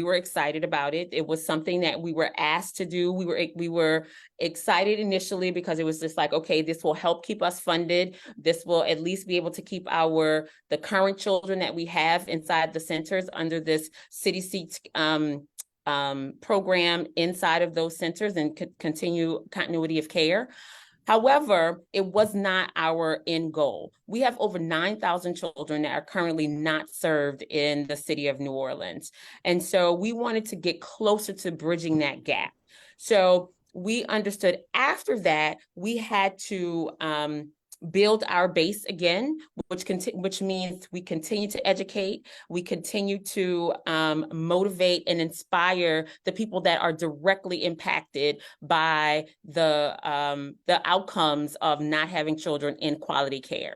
were excited about it. It was something that we were asked to do. We were excited initially because it was just like, okay, this will help keep us funded. This will at least be able to keep the current children that we have inside the centers under this City Seats program inside of those centers and continue continuity of care. However, it was not our end goal. We have over 9,000 children that are currently not served in the city of New Orleans. And so we wanted to get closer to bridging that gap. So we understood after that, we had to build our base again, which means we continue to educate, we continue to motivate and inspire the people that are directly impacted by the outcomes of not having children in quality care.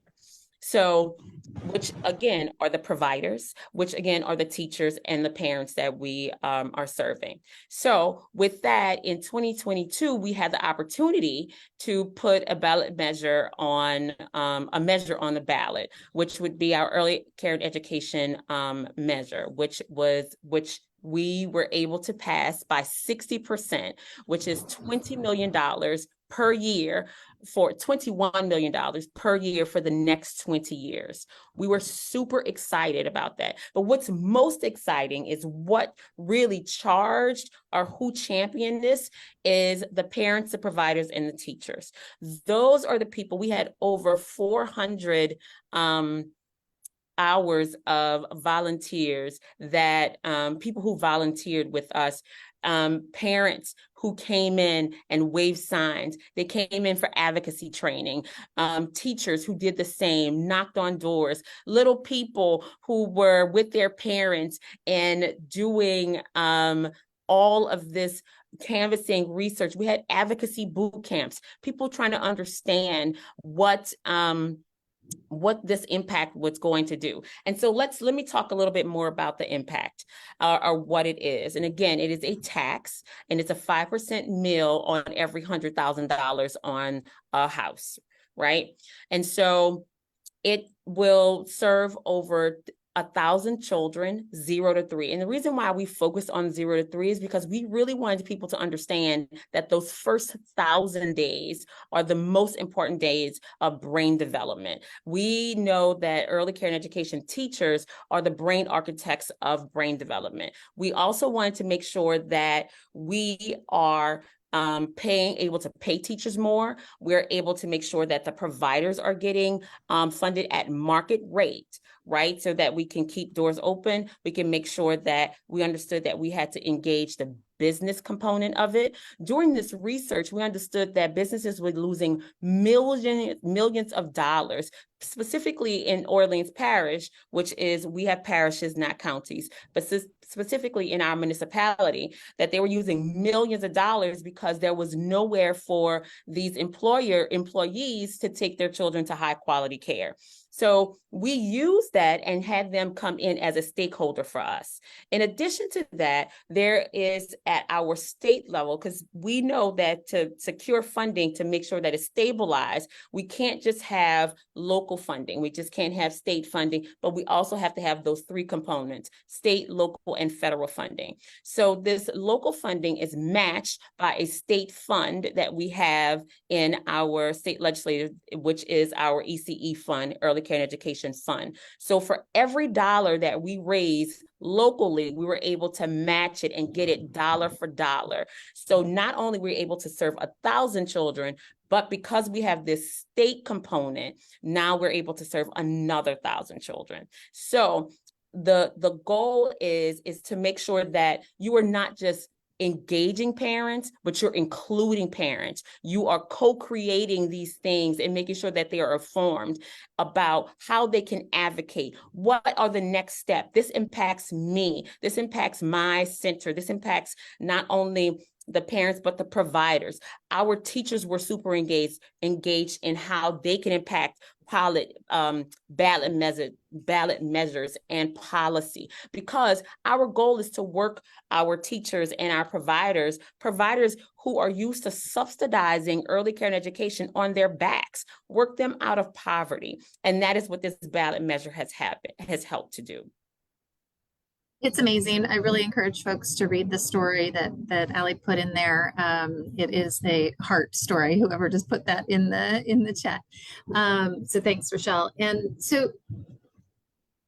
So, which again are the providers, which again are the teachers and the parents that we are serving. So with that, in 2022, we had the opportunity to put a ballot measure on the ballot, which would be our early care and education measure, which we were able to pass by 60%, which is $20 million per year for $21 million per year for the next 20 years. We were super excited about that. But what's most exciting is what really charged or who championed this is the parents, the providers, and the teachers. Those are the people. We had over 400 hours of volunteers that people who volunteered with us, parents who came in and waved signs. They came in for advocacy training, teachers who did the same, knocked on doors, little people who were with their parents and doing all of this canvassing research. We had advocacy boot camps, people trying to understand what this impact was going to do. And so let me talk a little bit more about the impact or what it is. And again, it is a tax, and it's a 5% mill on every $100,000 on a house, right? And so it will serve over 1,000 children, 0 to 3. And the reason why we focus on 0 to 3 is because we really wanted people to understand that those first 1,000 days are the most important days of brain development. We know that early care and education teachers are the brain architects of brain development. We also wanted to make sure that we are able to pay teachers more. We're able to make sure that the providers are getting funded at market rate, right? So that we can keep doors open. We can make sure that we understood that we had to engage the business component of it. During this research, we understood that businesses were losing millions of dollars, specifically in Orleans Parish, which is, we have parishes, not counties, but specifically in our municipality, that they were using millions of dollars because there was nowhere for these employees to take their children to high quality care. So we used that and had them come in as a stakeholder for us. In addition to that, there is at our state level, because we know that to secure funding to make sure that it's stabilized, we can't just have local funding. We just can't have state funding, but we also have to have those three components: state, local, and federal funding. So this local funding is matched by a state fund that we have in our state legislature, which is our ECE fund, Early Care and Education Fund. So for every dollar that we raise locally, we were able to match it and get it dollar for dollar. So not only were we able to serve 1,000 children, but because we have this state component, now we're able to serve another 1,000 children. So the goal is to make sure that you are not just engaging parents, but you're including parents. You are co-creating these things and making sure that they are informed about how they can advocate. What are the next steps? This impacts me. This impacts my center. This impacts not only the parents, but the providers. Our teachers were super engaged in how they can impact ballot measures and policy, because our goal is to work our teachers and our providers who are used to subsidizing early care and education on their backs, work them out of poverty. And that is what this ballot measure has helped to do. It's amazing. I really encourage folks to read the story that Allie put in there. It is a heart story, whoever just put that in the chat. So thanks, Rochelle. And so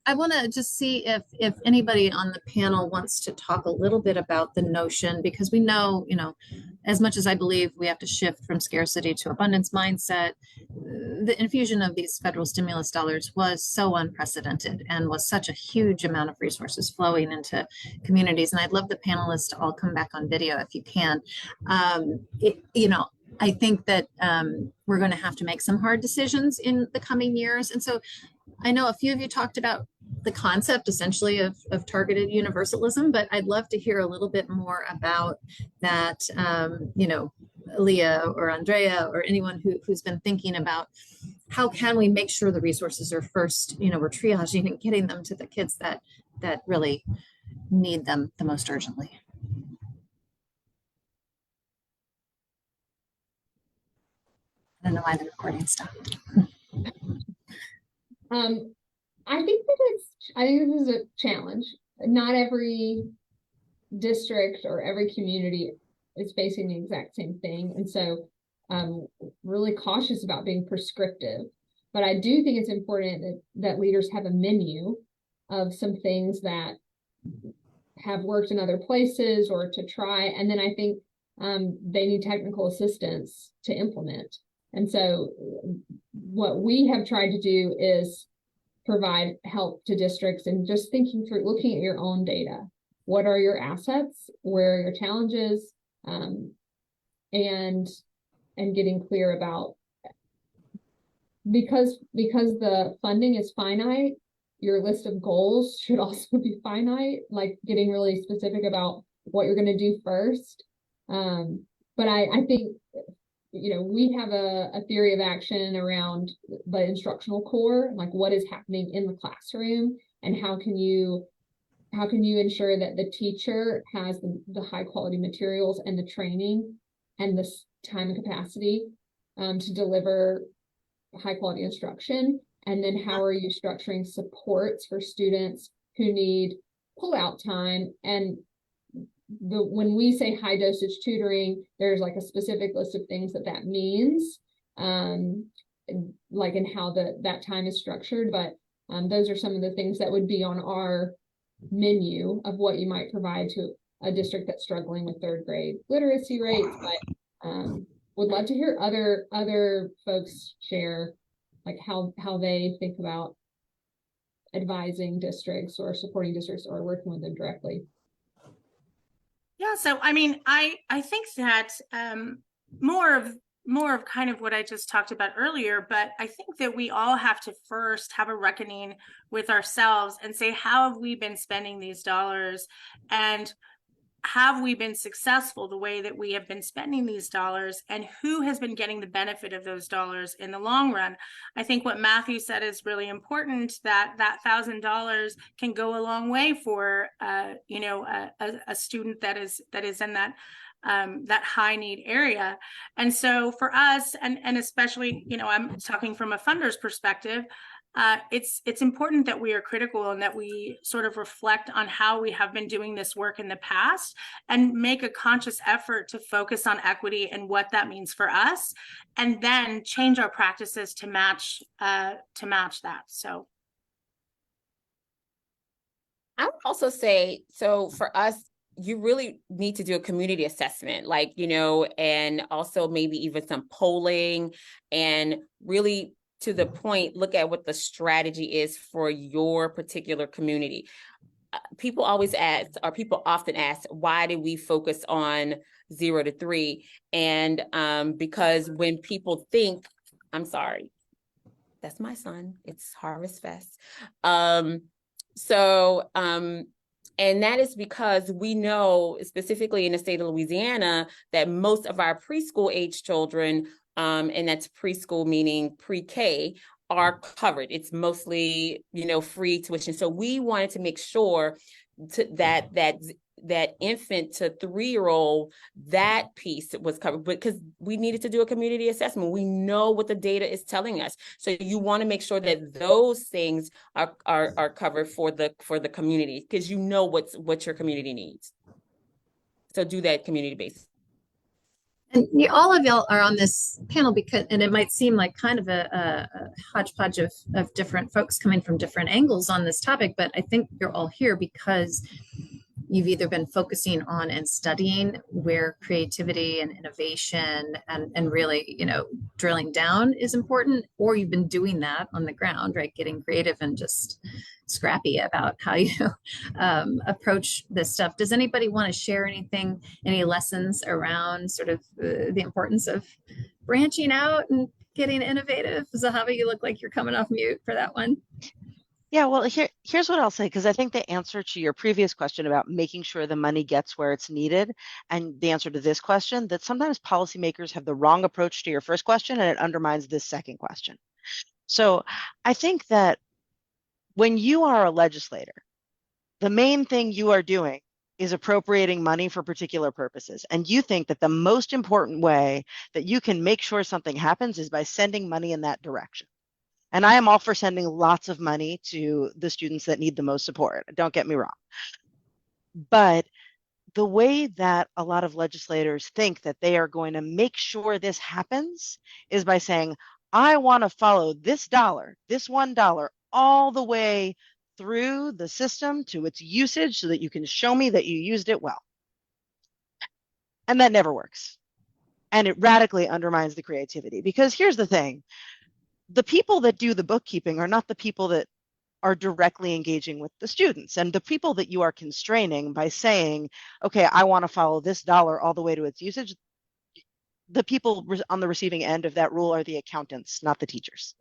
I want to just see if anybody on the panel wants to talk a little bit about the notion, because we know, as much as I believe we have to shift from scarcity to abundance mindset, the infusion of these federal stimulus dollars was so unprecedented and was such a huge amount of resources flowing into communities. And I'd love the panelists to all come back on video if you can. I think that we're going to have to make some hard decisions in the coming years. And so I know a few of you talked about the concept essentially of targeted universalism, but I'd love to hear a little bit more about that, Leah or Andrea or anyone who's been thinking about how can we make sure the resources are first, we're triaging and getting them to the kids that really need them the most urgently. I don't know why the recording stopped. I think this is a challenge. Not every district or every community is facing the exact same thing. And so I'm really cautious about being prescriptive. But I do think it's important that leaders have a menu of some things that have worked in other places or to try. And then I think they need technical assistance to implement. And so what we have tried to do is provide help to districts and just thinking through, looking at your own data. What are your assets? Where are your challenges? And getting clear about, because the funding is finite, your list of goals should also be finite, like getting really specific about what you're going to do first. But I think, we have a theory of action around the instructional core, like what is happening in the classroom and how can you ensure that the teacher has the high quality materials and the training and the time and capacity to deliver high quality instruction. And then how are you structuring supports for students who need pull-out time? And when we say high dosage tutoring, there's like a specific list of things that means, like in how that time is structured. But those are some of the things that would be on our menu of what you might provide to a district that's struggling with third grade literacy rates. But would love to hear other folks share like how they think about advising districts or supporting districts or working with them directly. Yeah, so I mean, I think that more of kind of what I just talked about earlier, but I think that we all have to first have a reckoning with ourselves and say, how have we been spending these dollars, and have we been successful the way that we have been spending these dollars, and who has been getting the benefit of those dollars in the long run? I think what Matthew said is really important, that $1,000 can go a long way for you know, a student that is in that that high need area. And so for us, and especially, you know, I'm talking from a funder's perspective, it's important that we are critical and that we sort of reflect on how we have been doing this work in the past and make a conscious effort to focus on equity and what that means for us, and then change our practices to match that. So I would also say, so for us, you really need to do a community assessment, like, you know, and also maybe even some polling, and really, to the point, look at what the strategy is for your particular community. People always ask, or people often ask, why did we focus on 0 to 3? And because when people think, I'm sorry, that's my son, it's Harvest Fest. And that is because we know, specifically in the state of Louisiana, that most of our preschool age children, and that's preschool meaning pre-K, are covered. It's mostly, you know, free tuition. So we wanted to make sure that infant to 3-year-old, that piece was covered, because we needed to do a community assessment. We know what the data is telling us. So you want to make sure that those things are covered for the community, because you know what your community needs. So do that community based. And all of y'all are on this panel because, and it might seem like kind of a hodgepodge of different folks coming from different angles on this topic, but I think you're all here because you've either been focusing on and studying where creativity and innovation and really, you know, drilling down is important, or you've been doing that on the ground, right? Getting creative and just scrappy about how you approach this stuff. Does anybody want to share anything, any lessons around sort of the importance of branching out and getting innovative? Zahavi, you look like you're coming off mute for that one. Yeah, well, here's what I'll say, because I think the answer to your previous question about making sure the money gets where it's needed, and the answer to this question, that sometimes policymakers have the wrong approach to your first question and it undermines this second question. So I think that when you are a legislator, the main thing you are doing is appropriating money for particular purposes. And you think that the most important way that you can make sure something happens is by sending money in that direction. And I am all for sending lots of money to the students that need the most support. Don't get me wrong. But the way that a lot of legislators think that they are going to make sure this happens is by saying, I want to follow this dollar, this $1, all the way through the system to its usage so that you can show me that you used it well. And that never works. And it radically undermines the creativity, because here's the thing. The people that do the bookkeeping are not the people that are directly engaging with the students. And the people that you are constraining by saying, okay, I want to follow this dollar all the way to its usage, the people on the receiving end of that rule are the accountants, not the teachers.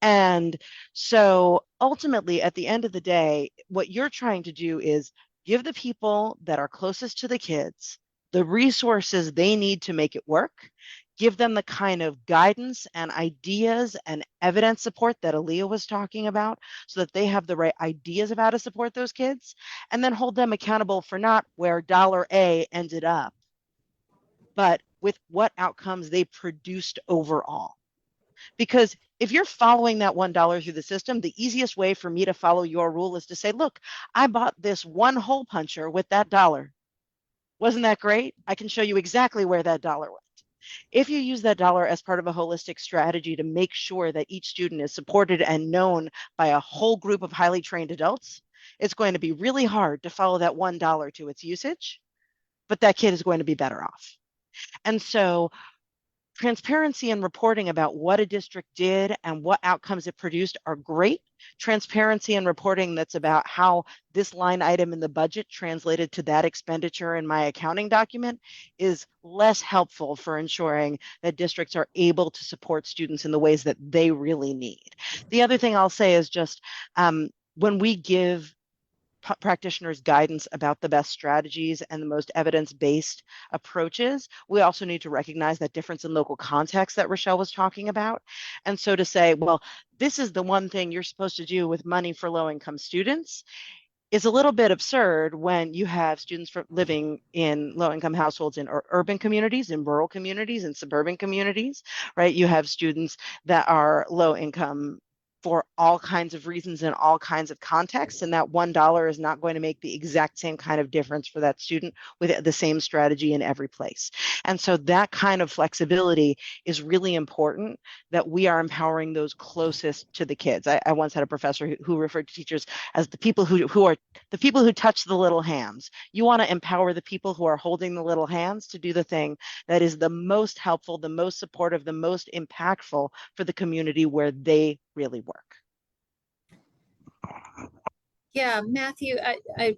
And so ultimately, at the end of the day, what you're trying to do is give the people that are closest to the kids the resources they need to make it work, give them the kind of guidance and ideas and evidence support that Aaliyah was talking about so that they have the right ideas of how to support those kids, and then hold them accountable for not where dollar A ended up, but with what outcomes they produced overall. Because if you're following that $1 through the system, the easiest way for me to follow your rule is to say, look, I bought this one hole puncher with that dollar. Wasn't that great? I can show you exactly where that dollar went. If you use that dollar as part of a holistic strategy to make sure that each student is supported and known by a whole group of highly trained adults, it's going to be really hard to follow that $1 to its usage, but that kid is going to be better off. And so transparency and reporting about what a district did and what outcomes it produced are great. Transparency and reporting that's about how this line item in the budget translated to that expenditure in my accounting document is less helpful for ensuring that districts are able to support students in the ways that they really need. The other thing I'll say is just when we give practitioners guidance about the best strategies and the most evidence-based approaches, we also need to recognize that difference in local context that Rochelle was talking about. And so to say, well, this is the one thing you're supposed to do with money for low-income students is a little bit absurd when you have students living in low-income households in urban communities, in rural communities, in suburban communities, right? You have students that are low-income for all kinds of reasons in all kinds of contexts, and that $1 is not going to make the exact same kind of difference for that student with the same strategy in every place. And so that kind of flexibility is really important, that we are empowering those closest to the kids. I once had a professor who referred to teachers as the people who are the people who touch the little hands. You want to empower the people who are holding the little hands to do the thing that is the most helpful, the most supportive, the most impactful for the community where they really work. Yeah, Matthew, I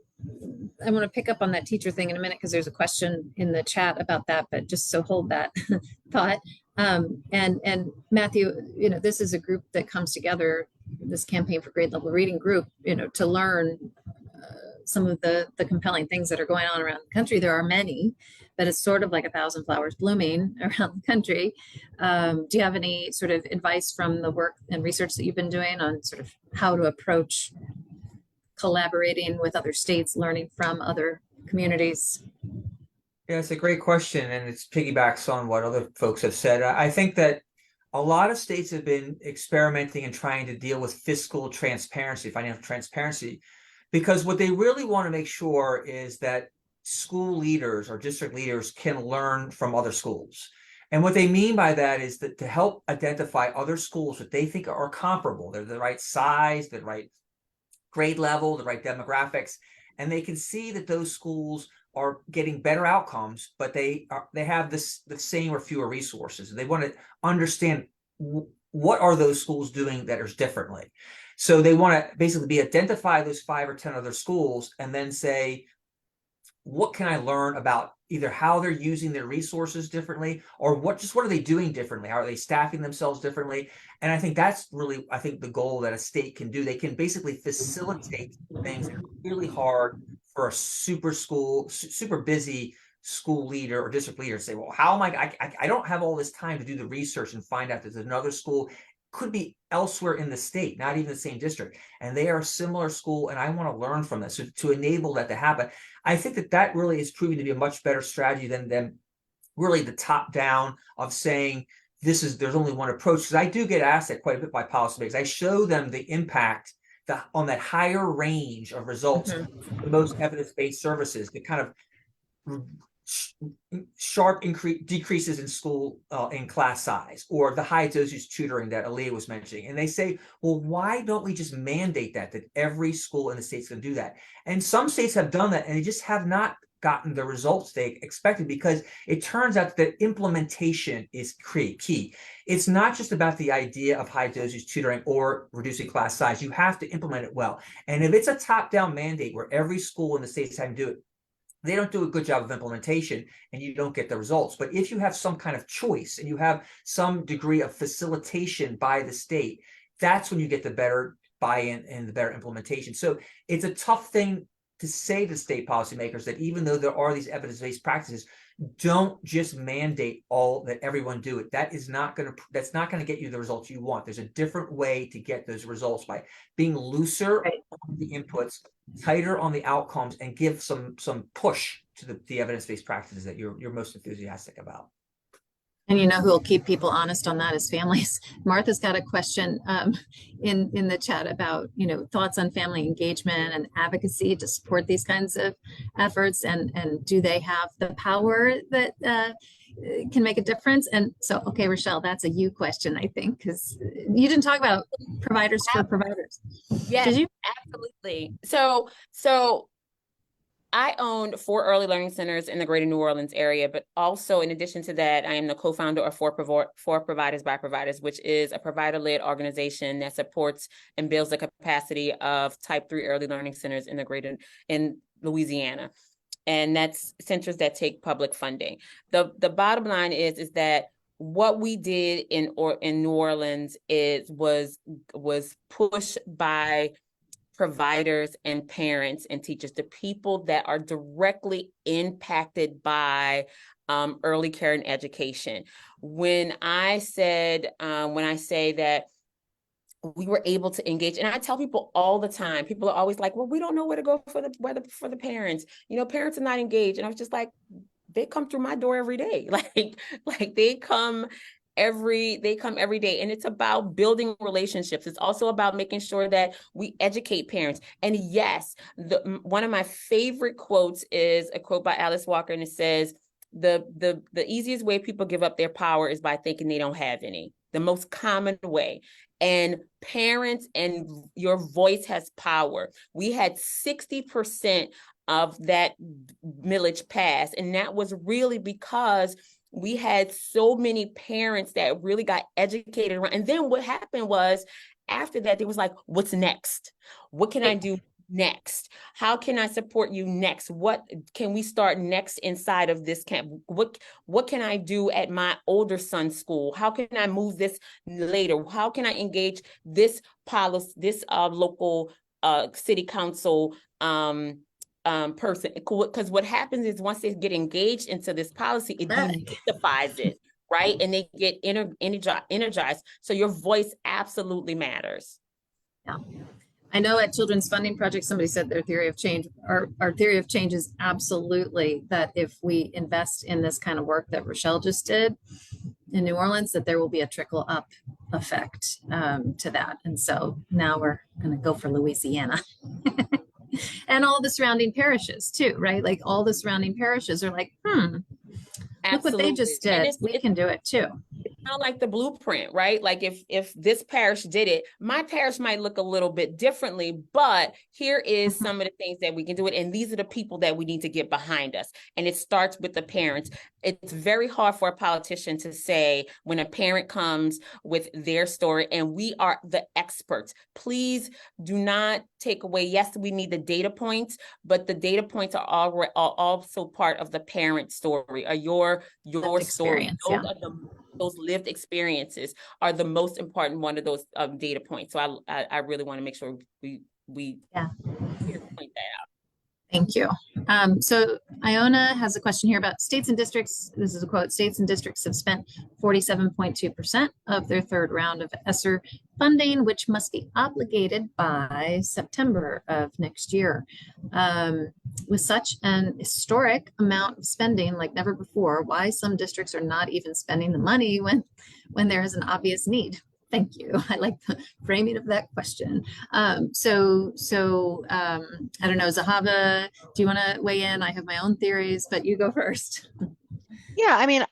want to pick up on that teacher thing in a minute because there's a question in the chat about that, but just so hold that thought. And Matthew, you know, this is a group that comes together, this campaign for grade level reading group, you know, to learn some of the compelling things that are going on around the country. There are many, but it's sort of like 1,000 flowers blooming around the country. Do you have any sort of advice from the work and research that you've been doing on sort of how to approach collaborating with other states, learning from other communities? Yeah, it's a great question, and it's piggybacks on what other folks have said. I think that a lot of states have been experimenting and trying to deal with fiscal transparency, financial transparency, because what they really want to make sure is that school leaders or district leaders can learn from other schools. And what they mean by that is that to help identify other schools that they think are comparable, they're the right size, the right grade level, the right demographics, and they can see that those schools are getting better outcomes, but they have the same or fewer resources. They want to understand what are those schools doing that is differently. So they want to basically identify those 5 or 10 other schools and then say, what can I learn about either how they're using their resources differently, or what are they doing differently? Are they staffing themselves differently? And I think that's really, I think, the goal that a state can do. They can basically facilitate things that are really hard for a super busy school leader or district leader to say, well, how am I don't have all this time to do the research and find out there's another school, could be elsewhere in the state, not even the same district, and they are a similar school, and I want to learn from this. So to enable that to happen, I think that really is proving to be a much better strategy than really the top down of saying there's only one approach. Because I do get asked that quite a bit by policymakers. I show them the impact on that higher range of results, the most evidence-based services, the kind of sharp decreases in school in class size, or the high dosage tutoring that Aaliyah was mentioning. And they say, well, why don't we just mandate that every school in the state's going to do that? And some states have done that, and they just have not gotten the results they expected, because it turns out that implementation is key. It's not just about the idea of high dosage tutoring or reducing class size. You have to implement it well. And if it's a top-down mandate where every school in the state's having to do it, they don't do a good job of implementation, and you don't get the results. But if you have some kind of choice and you have some degree of facilitation by the state, that's when you get the better buy-in and the better implementation. So it's a tough thing to say to state policymakers that even though there are these evidence-based practices, don't just mandate that everyone do it. That's not going to get you the results you want. There's a different way to get those results by being looser on the inputs, tighter on the outcomes, and give some push to the evidence-based practices that you're most enthusiastic about. And you know who will keep people honest on that is families. Martha's got a question in the chat about, you know, thoughts on family engagement and advocacy to support these kinds of efforts, and do they have the power that can make a difference? And so, okay, Rochelle, that's a you question, I think, because you didn't talk about providers for providers. Yes, Did you? absolutely. So I owned 4 early learning centers in the greater New Orleans area, but also in addition to that, I am the co-founder of For Providers by Providers, which is a provider-led organization that supports and builds the capacity of type 3 early learning centers in Louisiana. And that's centers that take public funding. The bottom line is that what we did in New Orleans was pushed by providers and parents and teachers, the people that are directly impacted by early care and education. When I say that we were able to engage, and I tell people all the time, people are always like, well, we don't know where to go for the parents. You know, parents are not engaged. And I was just like, they come through my door every day. Like they come every day, and it's about building relationships. It's also about making sure that we educate parents. And yes, one of my favorite quotes is a quote by Alice Walker, and it says, the easiest way people give up their power is by thinking they don't have any. The most common way. And parents, and your voice has power. We had 60% of that millage pass, and that was really because we had so many parents that really got educated around. And then what happened was, after that, they was like, what's next? What can I do next? How can I support you next? What can we start next inside of this camp? What can I do at my older son's school? How can I move this later? How can I engage this policy, this local city council person? Because what happens is, once they get engaged into this policy, it demystifies it, right? And they get energized. So your voice absolutely matters. Yeah. I know at Children's Funding Project, somebody said their theory of change, our theory of change is absolutely that if we invest in this kind of work that Rochelle just did in New Orleans, that there will be a trickle up effect to that. And so now we're going to go for Louisiana. And all the surrounding parishes too, right? Like all the surrounding parishes are like, look what they just did. We can do it too. Kind of like the blueprint, right? Like if this parish did it, my parish might look a little bit differently, but here is some of the things that we can do it. And these are the people that we need to get behind us. And it starts with the parents. It's very hard for a politician to say when a parent comes with their story, and we are the experts. Please do not take away. Yes, we need the data points, but the data points are also part of the parent story, or your story. Those lived experiences are the most important one of those data points. So I really want to make sure we point that out. Thank you. So Iona has a question here about states and districts. This is a quote: states and districts have spent 47.2% of their third round of ESSER funding, which must be obligated by September of next year. With such an historic amount of spending like never before, why some districts are not even spending the money when there is an obvious need? Thank you. I like the framing of that question. I don't know, Zahava, do you want to weigh in? I have my own theories, but you go first. Yeah, I mean,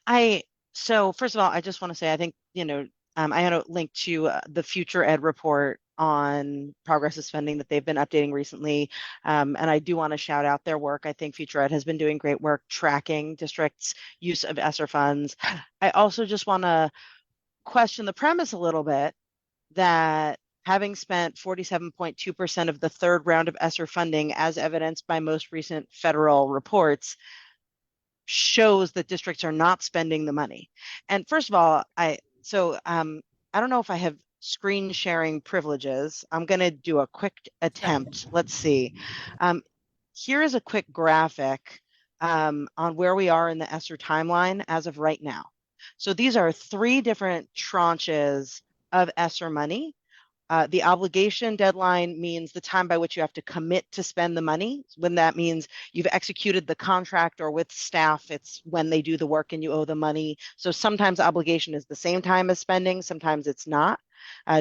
so first of all, I just want to say, I think, I had a link to the Future Ed report on progress of spending that they've been updating recently. And I do want to shout out their work. I think Future Ed has been doing great work tracking districts' use of ESSER funds. I also just want to question the premise a little bit that having spent 47.2% of the third round of ESSER funding, as evidenced by most recent federal reports, shows that districts are not spending the money. And first of all, I don't know if I have screen sharing privileges. I'm going to do a quick attempt. Let's see. Here is a quick graphic on where we are in the ESSER timeline as of right now. So these are 3 different tranches of ESSER money. The obligation deadline means the time by which you have to commit to spend the money. When that means you've executed the contract, or with staff, it's when they do the work and you owe the money. So sometimes obligation is the same time as spending, sometimes it's not,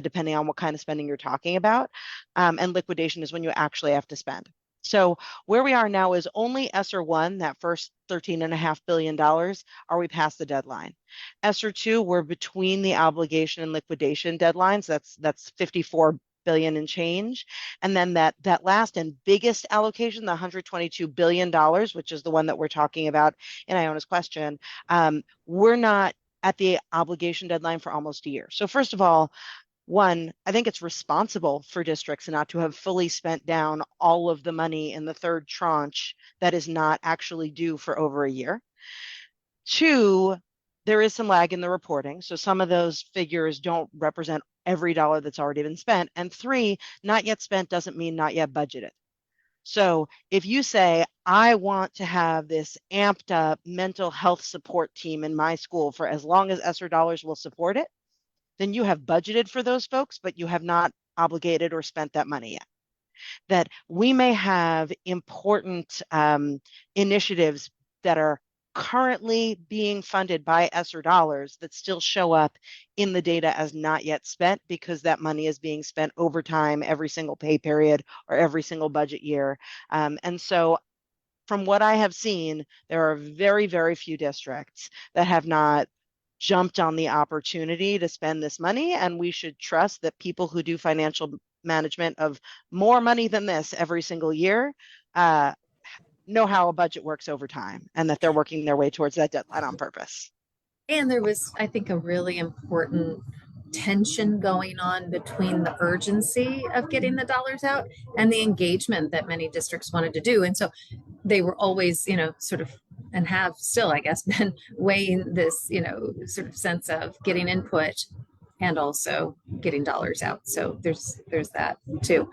depending on what kind of spending you're talking about. And liquidation is when you actually have to spend. So where we are now is only ESSER 1, that first $13.5 billion, are we past the deadline. ESSER 2, we're between the obligation and liquidation deadlines. That's 54 billion and change. And then that last and biggest allocation, the $122 billion, which is the one that we're talking about in Iona's question, we're not at the obligation deadline for almost a year. So first of all, one, I think it's responsible for districts not to have fully spent down all of the money in the third tranche that is not actually due for over a year. Two, there is some lag in the reporting. So some of those figures don't represent every dollar that's already been spent. And three, not yet spent doesn't mean not yet budgeted. So if you say, I want to have this amped up mental health support team in my school for as long as ESSER dollars will support it, then you have budgeted for those folks, but you have not obligated or spent that money yet. That we may have important initiatives that are currently being funded by ESSER dollars that still show up in the data as not yet spent, because that money is being spent over time, every single pay period or every single budget year. And so from what I have seen, there are very, very few districts that have not jumped on the opportunity to spend this money, and we should trust that people who do financial management of more money than this every single year know how a budget works over time, and that they're working their way towards that deadline on purpose. And there was, I think, a really important tension going on between the urgency of getting the dollars out and the engagement that many districts wanted to do. And so they were always, sort of, and have still, I guess, been weighing this, sort of sense of getting input and also getting dollars out. So there's that too.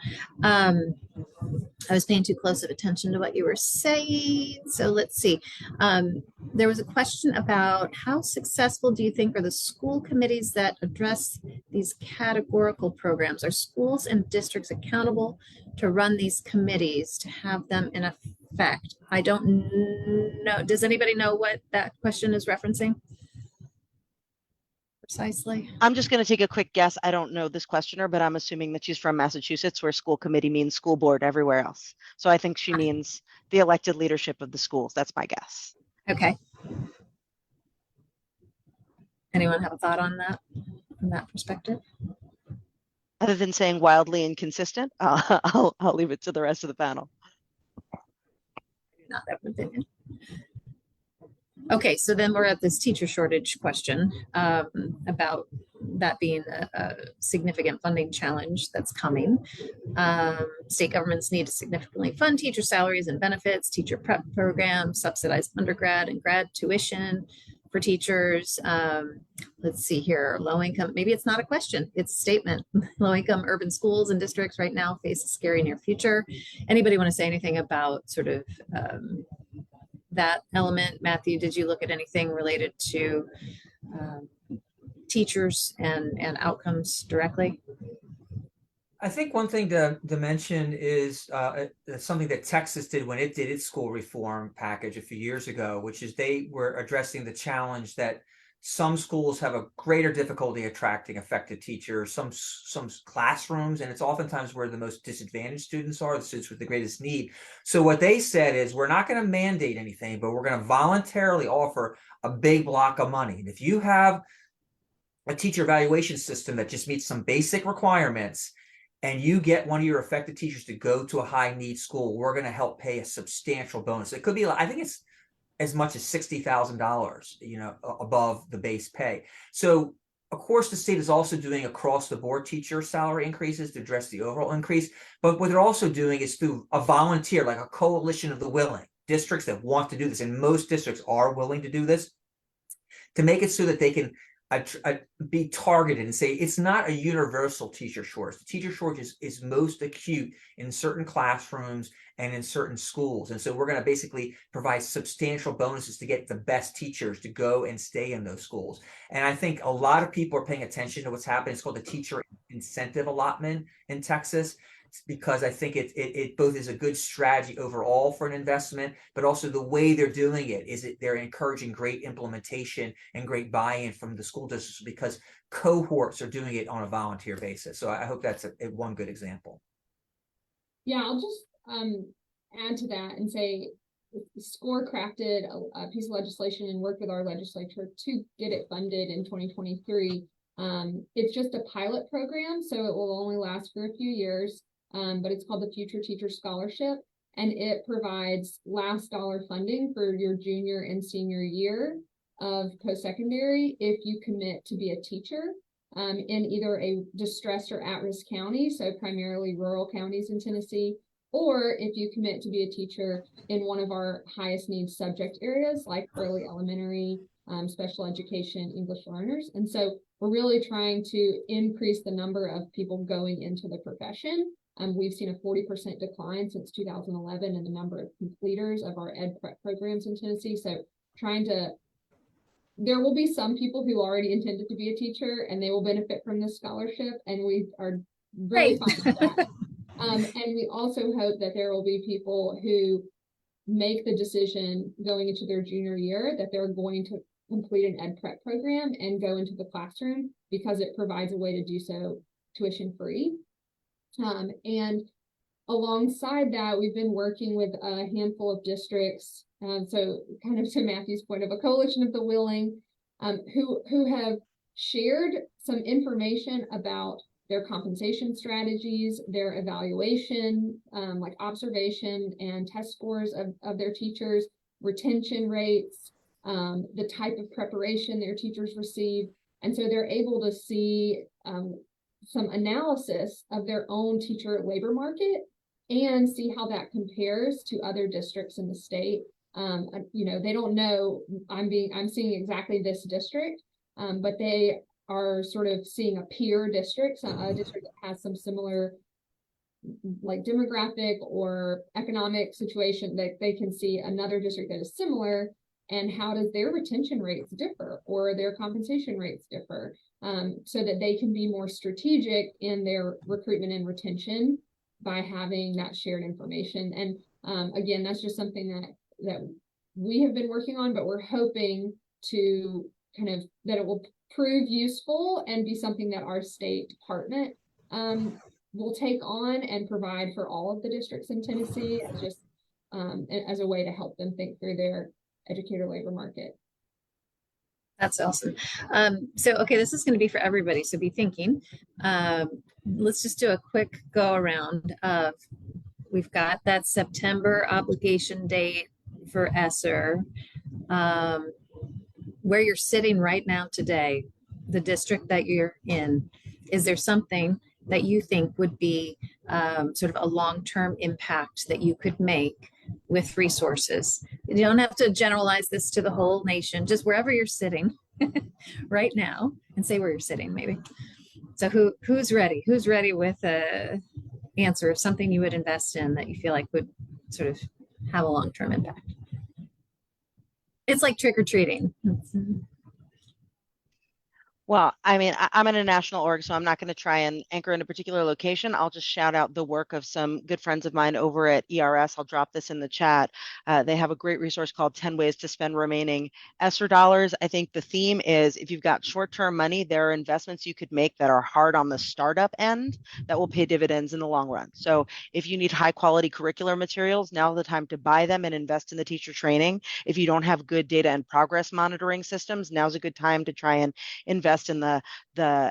I was paying too close of attention to what you were saying. So let's see. There was a question about how successful do you think are the school committees that address these categorical programs? Are schools and districts accountable to run these committees to have them in effect? I don't know. Does anybody know what that question is referencing? Precisely. I'm just going to take a quick guess. I don't know this questioner, but I'm assuming that she's from Massachusetts, where school committee means school board everywhere else. So I think she means the elected leadership of the schools. That's my guess. Okay. Anyone have a thought on that from that perspective? Other than saying wildly inconsistent, I'll leave it to the rest of the panel. Not have an opinion. Okay, so then we're at this teacher shortage question about that being a significant funding challenge that's coming. State governments need to significantly fund teacher salaries and benefits, teacher prep programs, subsidize undergrad and grad tuition for teachers. Let's see here, low income, maybe it's not a question, it's a statement. Low income urban schools and districts right now face a scary near future. Anybody want to say anything about sort of that element? Matthew, did you look at anything related to teachers and outcomes directly? I think one thing to mention is something that Texas did when it did its school reform package a few years ago, which is they were addressing the challenge that some schools have a greater difficulty attracting effective teachers, some classrooms, and it's oftentimes where the most disadvantaged students are, the students with the greatest need. So what they said is, we're not going to mandate anything, but we're going to voluntarily offer a big block of money. And if you have a teacher evaluation system that just meets some basic requirements, and you get one of your effective teachers to go to a high need school, we're going to help pay a substantial bonus. It could be, I think it's as much as $60,000, above the base pay. So of course, the state is also doing across the board teacher salary increases to address the overall increase. But what they're also doing is through a volunteer, like a coalition of the willing districts that want to do this. And most districts are willing to do this, to make it so that they can be targeted and say it's not a universal teacher shortage. The teacher shortage is most acute in certain classrooms and in certain schools. And so we're going to basically provide substantial bonuses to get the best teachers to go and stay in those schools. And I think a lot of people are paying attention to what's happening. It's called the teacher incentive allotment in Texas, because I think it both is a good strategy overall for an investment, but also the way they're doing it is they're encouraging great implementation and great buy-in from the school districts, because cohorts are doing it on a volunteer basis. So I hope that's one good example. Yeah, I'll just add to that and say SCORE crafted a piece of legislation and worked with our legislature to get it funded in 2023. It's just a pilot program, so it will only last for a few years, but it's called the Future Teacher Scholarship, and it provides last dollar funding for your junior and senior year of post-secondary if you commit to be a teacher in either a distressed or at-risk county, so primarily rural counties in Tennessee, or if you commit to be a teacher in one of our highest needs subject areas like early elementary, special education, English learners. And so we're really trying to increase the number of people going into the profession. We've seen a 40% decline since 2011 in the number of completers of our ed prep programs in Tennessee. So there will be some people who already intended to be a teacher and they will benefit from this scholarship, and we are really fine with that. And we also hope that there will be people who make the decision going into their junior year that they're going to complete an ed prep program and go into the classroom, because it provides a way to do so tuition free. And alongside that, we've been working with a handful of districts. So kind of to Matthew's point of a coalition of the willing, who have shared some information about their compensation strategies, their evaluation, like observation and test scores of their teachers, retention rates, the type of preparation their teachers receive. And so they're able to see some analysis of their own teacher labor market and see how that compares to other districts in the state. They don't know I'm seeing exactly this district, but they are sort of seeing a peer district, a district that has some similar like demographic or economic situation, that they can see another district that is similar, and how does their retention rates differ or their compensation rates differ, so that they can be more strategic in their recruitment and retention by having that shared information. And again, that's just something that we have been working on, but we're hoping to that it will prove useful and be something that our state department will take on and provide for all of the districts in Tennessee as a way to help them think through their educator labor market. That's awesome. Okay, this is going to be for everybody, so be thinking. Let's just do a quick go around of, we've got that September obligation date for ESSER. Where you're sitting right now today, the district that you're in, is there something that you think would be sort of a long-term impact that you could make with resources? You don't have to generalize this to the whole nation, just wherever you're sitting right now, and say where you're sitting maybe. So who's ready? Who's ready with a answer of something you would invest in that you feel like would sort of have a long-term impact? It's like trick-or-treating. Well, I mean, I'm in a national org, so I'm not going to try and anchor in a particular location. I'll just shout out the work of some good friends of mine over at ERS. I'll drop this in the chat. They have a great resource called 10 Ways to Spend Remaining ESSER Dollars. I think the theme is, if you've got short-term money, there are investments you could make that are hard on the startup end that will pay dividends in the long run. So if you need high-quality curricular materials, now's the time to buy them and invest in the teacher training. If you don't have good data and progress monitoring systems, now's a good time to try and invest in the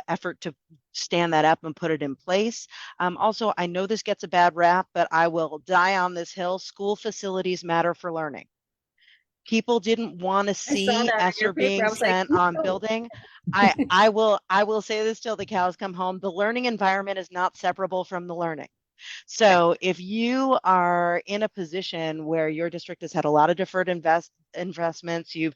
effort to stand that up and put it in place. Also, I know this gets a bad rap, but I will die on this hill. School facilities matter for learning. People didn't want to see ESSER being spent on building. I will say this till the cows come home. The learning environment is not separable from the learning. So if you are in a position where your district has had a lot of deferred investments, you've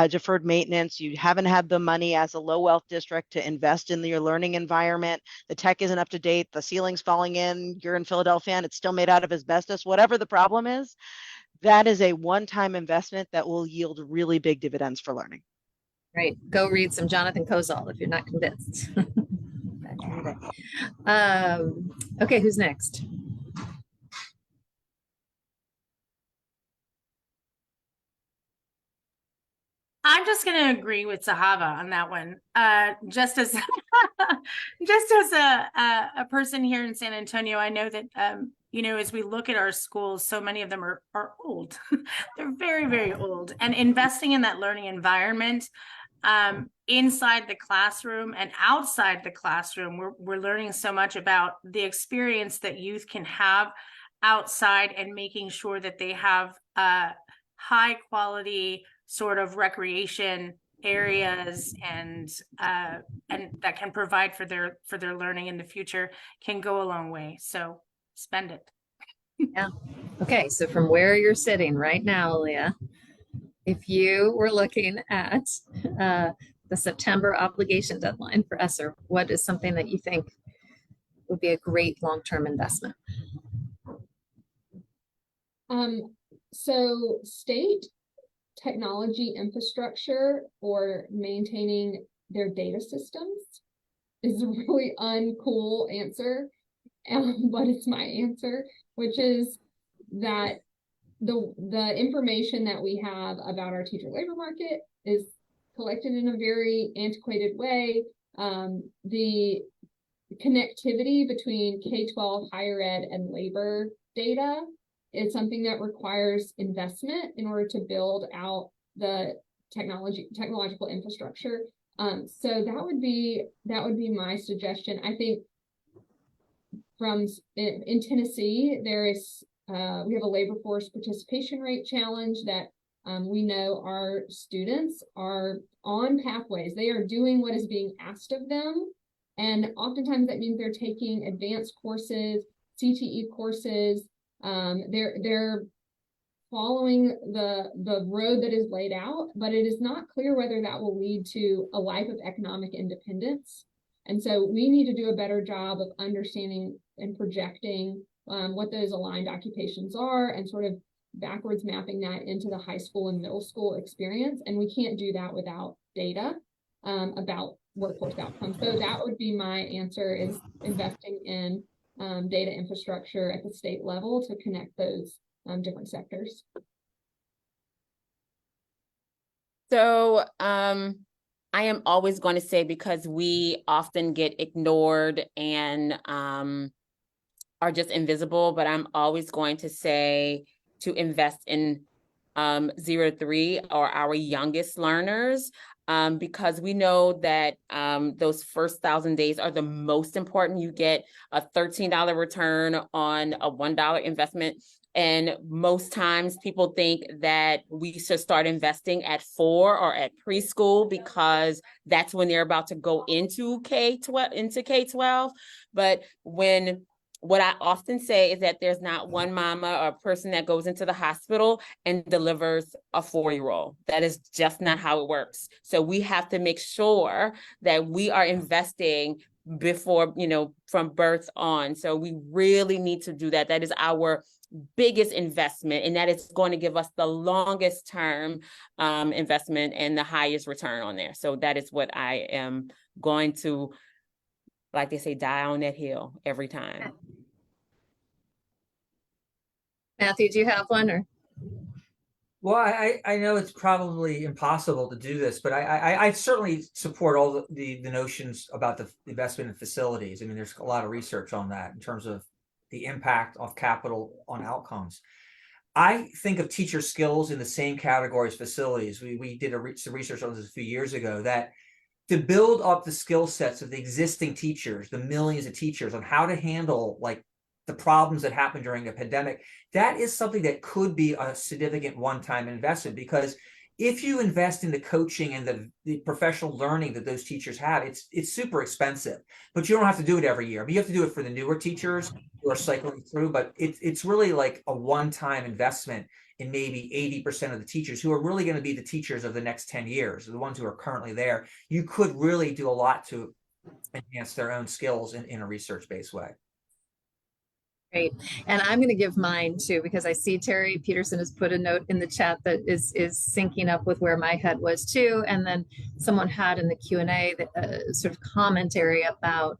deferred maintenance, you haven't had the money as a low wealth district to invest in your learning environment, the tech isn't up to date, the ceiling's falling in, you're in Philadelphia and it's still made out of asbestos, whatever the problem is, that is a one-time investment that will yield really big dividends for learning. Right. Go read some Jonathan Kozol if you're not convinced. Okay, who's next? I'm just going to agree with Zahava on that one. Just as just as a person here in San Antonio, I know that you know, as we look at our schools, so many of them are old. They're very, very old. And investing in that learning environment inside the classroom and outside the classroom, we're learning so much about the experience that youth can have outside, and making sure that they have high quality sort of recreation areas and that can provide for their learning in the future can go a long way. So spend it. Yeah. Okay, so from where you're sitting right now, Leah, if you were looking at the September obligation deadline for ESSER, what is something that you think would be a great long-term investment? So state technology infrastructure or maintaining their data systems is a really uncool answer, but it's my answer, which is that the information that we have about our teacher labor market is collected in a very antiquated way. The connectivity between K-12, higher ed, and labor data is something that requires investment in order to build out the technological infrastructure. So that would be my suggestion. I think in Tennessee, there is we have a labor force participation rate challenge that we know our students are on pathways. They are doing what is being asked of them. And oftentimes that means they're taking advanced courses, CTE courses. They're following the road that is laid out, but it is not clear whether that will lead to a life of economic independence. And so we need to do a better job of understanding and projecting what those aligned occupations are, and sort of backwards mapping that into the high school and middle school experience. And we can't do that without data about workforce outcomes. So that would be my answer, is investing in data infrastructure at the state level to connect those different sectors. So I am always going to say, because we often get ignored and are just invisible, but I'm always going to say to invest in 0 to 3, or our youngest learners, because we know that those first 1,000 days are the most important. You get a $13 return on a $1 investment. And most times people think that we should start investing at 4 or at preschool, because that's when they're about to go into K-12. But what I often say is that there's not one mama or person that goes into the hospital and delivers a 4-year-old. That is just not how it works. So we have to make sure that we are investing before, from birth on. So we really need to do that. That is our biggest investment, and that is going to give us the longest term investment and the highest return on there. So that is what I am going to, like they say, die on that hill every time. Matthew, do you have one? Or Well, I know it's probably impossible to do this, but I certainly support all the notions about the investment in facilities. I mean, there's a lot of research on that in terms of the impact of capital on outcomes. I think of teacher skills in the same category as facilities. We did some research on this a few years ago, that to build up the skill sets of the existing teachers, the millions of teachers, on how to handle like the problems that happened during a pandemic, that is something that could be a significant one-time investment. Because if you invest in the coaching and the professional learning that those teachers have, it's super expensive, but you don't have to do it every year. But you have to do it for the newer teachers who are cycling through. But it's really like a one-time investment in maybe 80% of the teachers who are really going to be the teachers of the next 10 years, the ones who are currently there. You could really do a lot to enhance their own skills in a research-based way. great. And I'm going to give mine too, because I see Terry Peterson has put a note in the chat that is syncing up with where my head was too. And then someone had in the Q&A sort of commentary about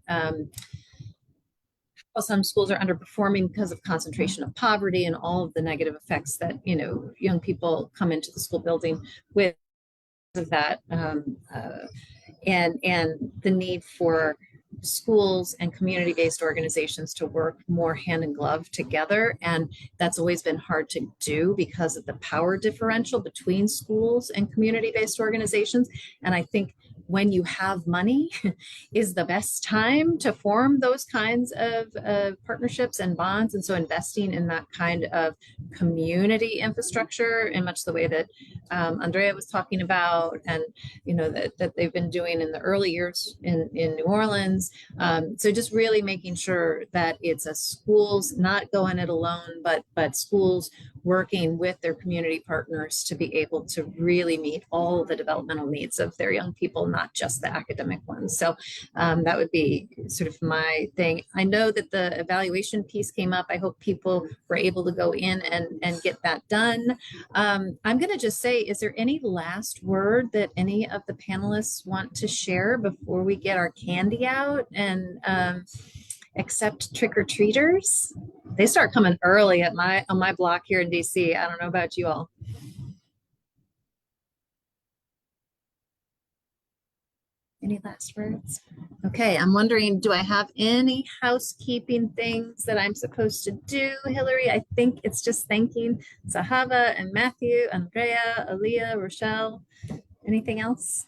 Well, some schools are underperforming because of concentration of poverty and all of the negative effects that, you know, young people come into the school building with of that, and the need for schools and community-based organizations to work more hand in glove together. And that's always been hard to do because of the power differential between schools and community-based organizations. And I think when you have money is the best time to form those kinds of partnerships and bonds. And so investing in that kind of community infrastructure in much the way that Andrea was talking about, and you know that they've been doing in the early years in New Orleans. So just really making sure that it's a schools not going it alone, but schools working with their community partners to be able to really meet all the developmental needs of their young people, not just the academic ones. So that would be sort of my thing. I know that the evaluation piece came up. I hope people were able to go in and get that done. I'm going to just say, is there any last word that any of the panelists want to share before we get our candy out and accept trick-or-treaters? They start coming early at on my block here in DC. I don't know about you all. Any last words? Okay, I'm wondering, do I have any housekeeping things that I'm supposed to do, Hillary? I think it's just thanking Sahava and Matthew, Andrea, Aaliyah, Rochelle. Anything else?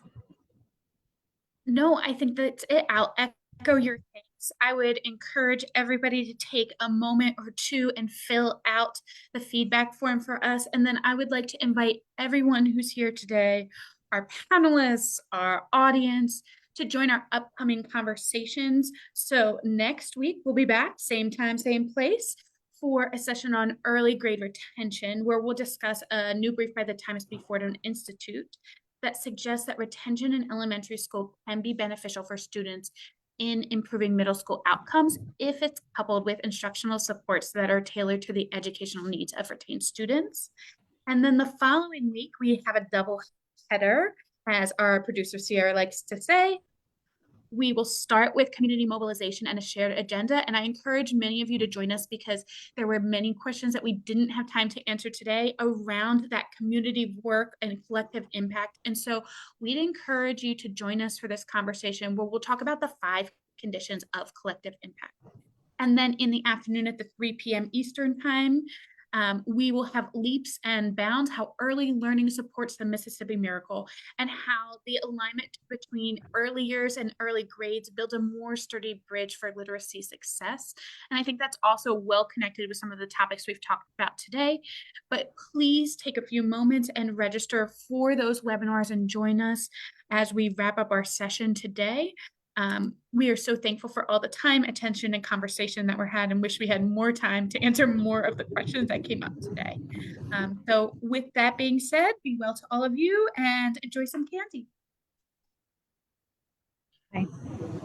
No, I think that's it. I'll echo your thanks. I would encourage everybody to take a moment or two and fill out the feedback form for us. And then I would like to invite everyone who's here today, our panelists, our audience, to join our upcoming conversations. So next week, we'll be back, same time, same place, for a session on early grade retention, where we'll discuss a new brief by the Thomas B. Fordham Institute that suggests that retention in elementary school can be beneficial for students in improving middle school outcomes if it's coupled with instructional supports that are tailored to the educational needs of retained students. And then the following week, we have a double header, as our producer Sierra likes to say. We will start with community mobilization and a shared agenda. And I encourage many of you to join us because there were many questions that we didn't have time to answer today around that community work and collective impact. And so we'd encourage you to join us for this conversation where we'll talk about the 5 conditions of collective impact. And then in the afternoon at the 3 p.m. Eastern time, we will have leaps and bounds, how early learning supports the Mississippi Miracle, and how the alignment between early years and early grades builds a more sturdy bridge for literacy success. And I think that's also well connected with some of the topics we've talked about today. But please take a few moments and register for those webinars and join us as we wrap up our session today. We are so thankful for all the time, attention, and conversation that were had, and wish we had more time to answer more of the questions that came up today. So with that being said, be well to all of you and enjoy some candy. Bye.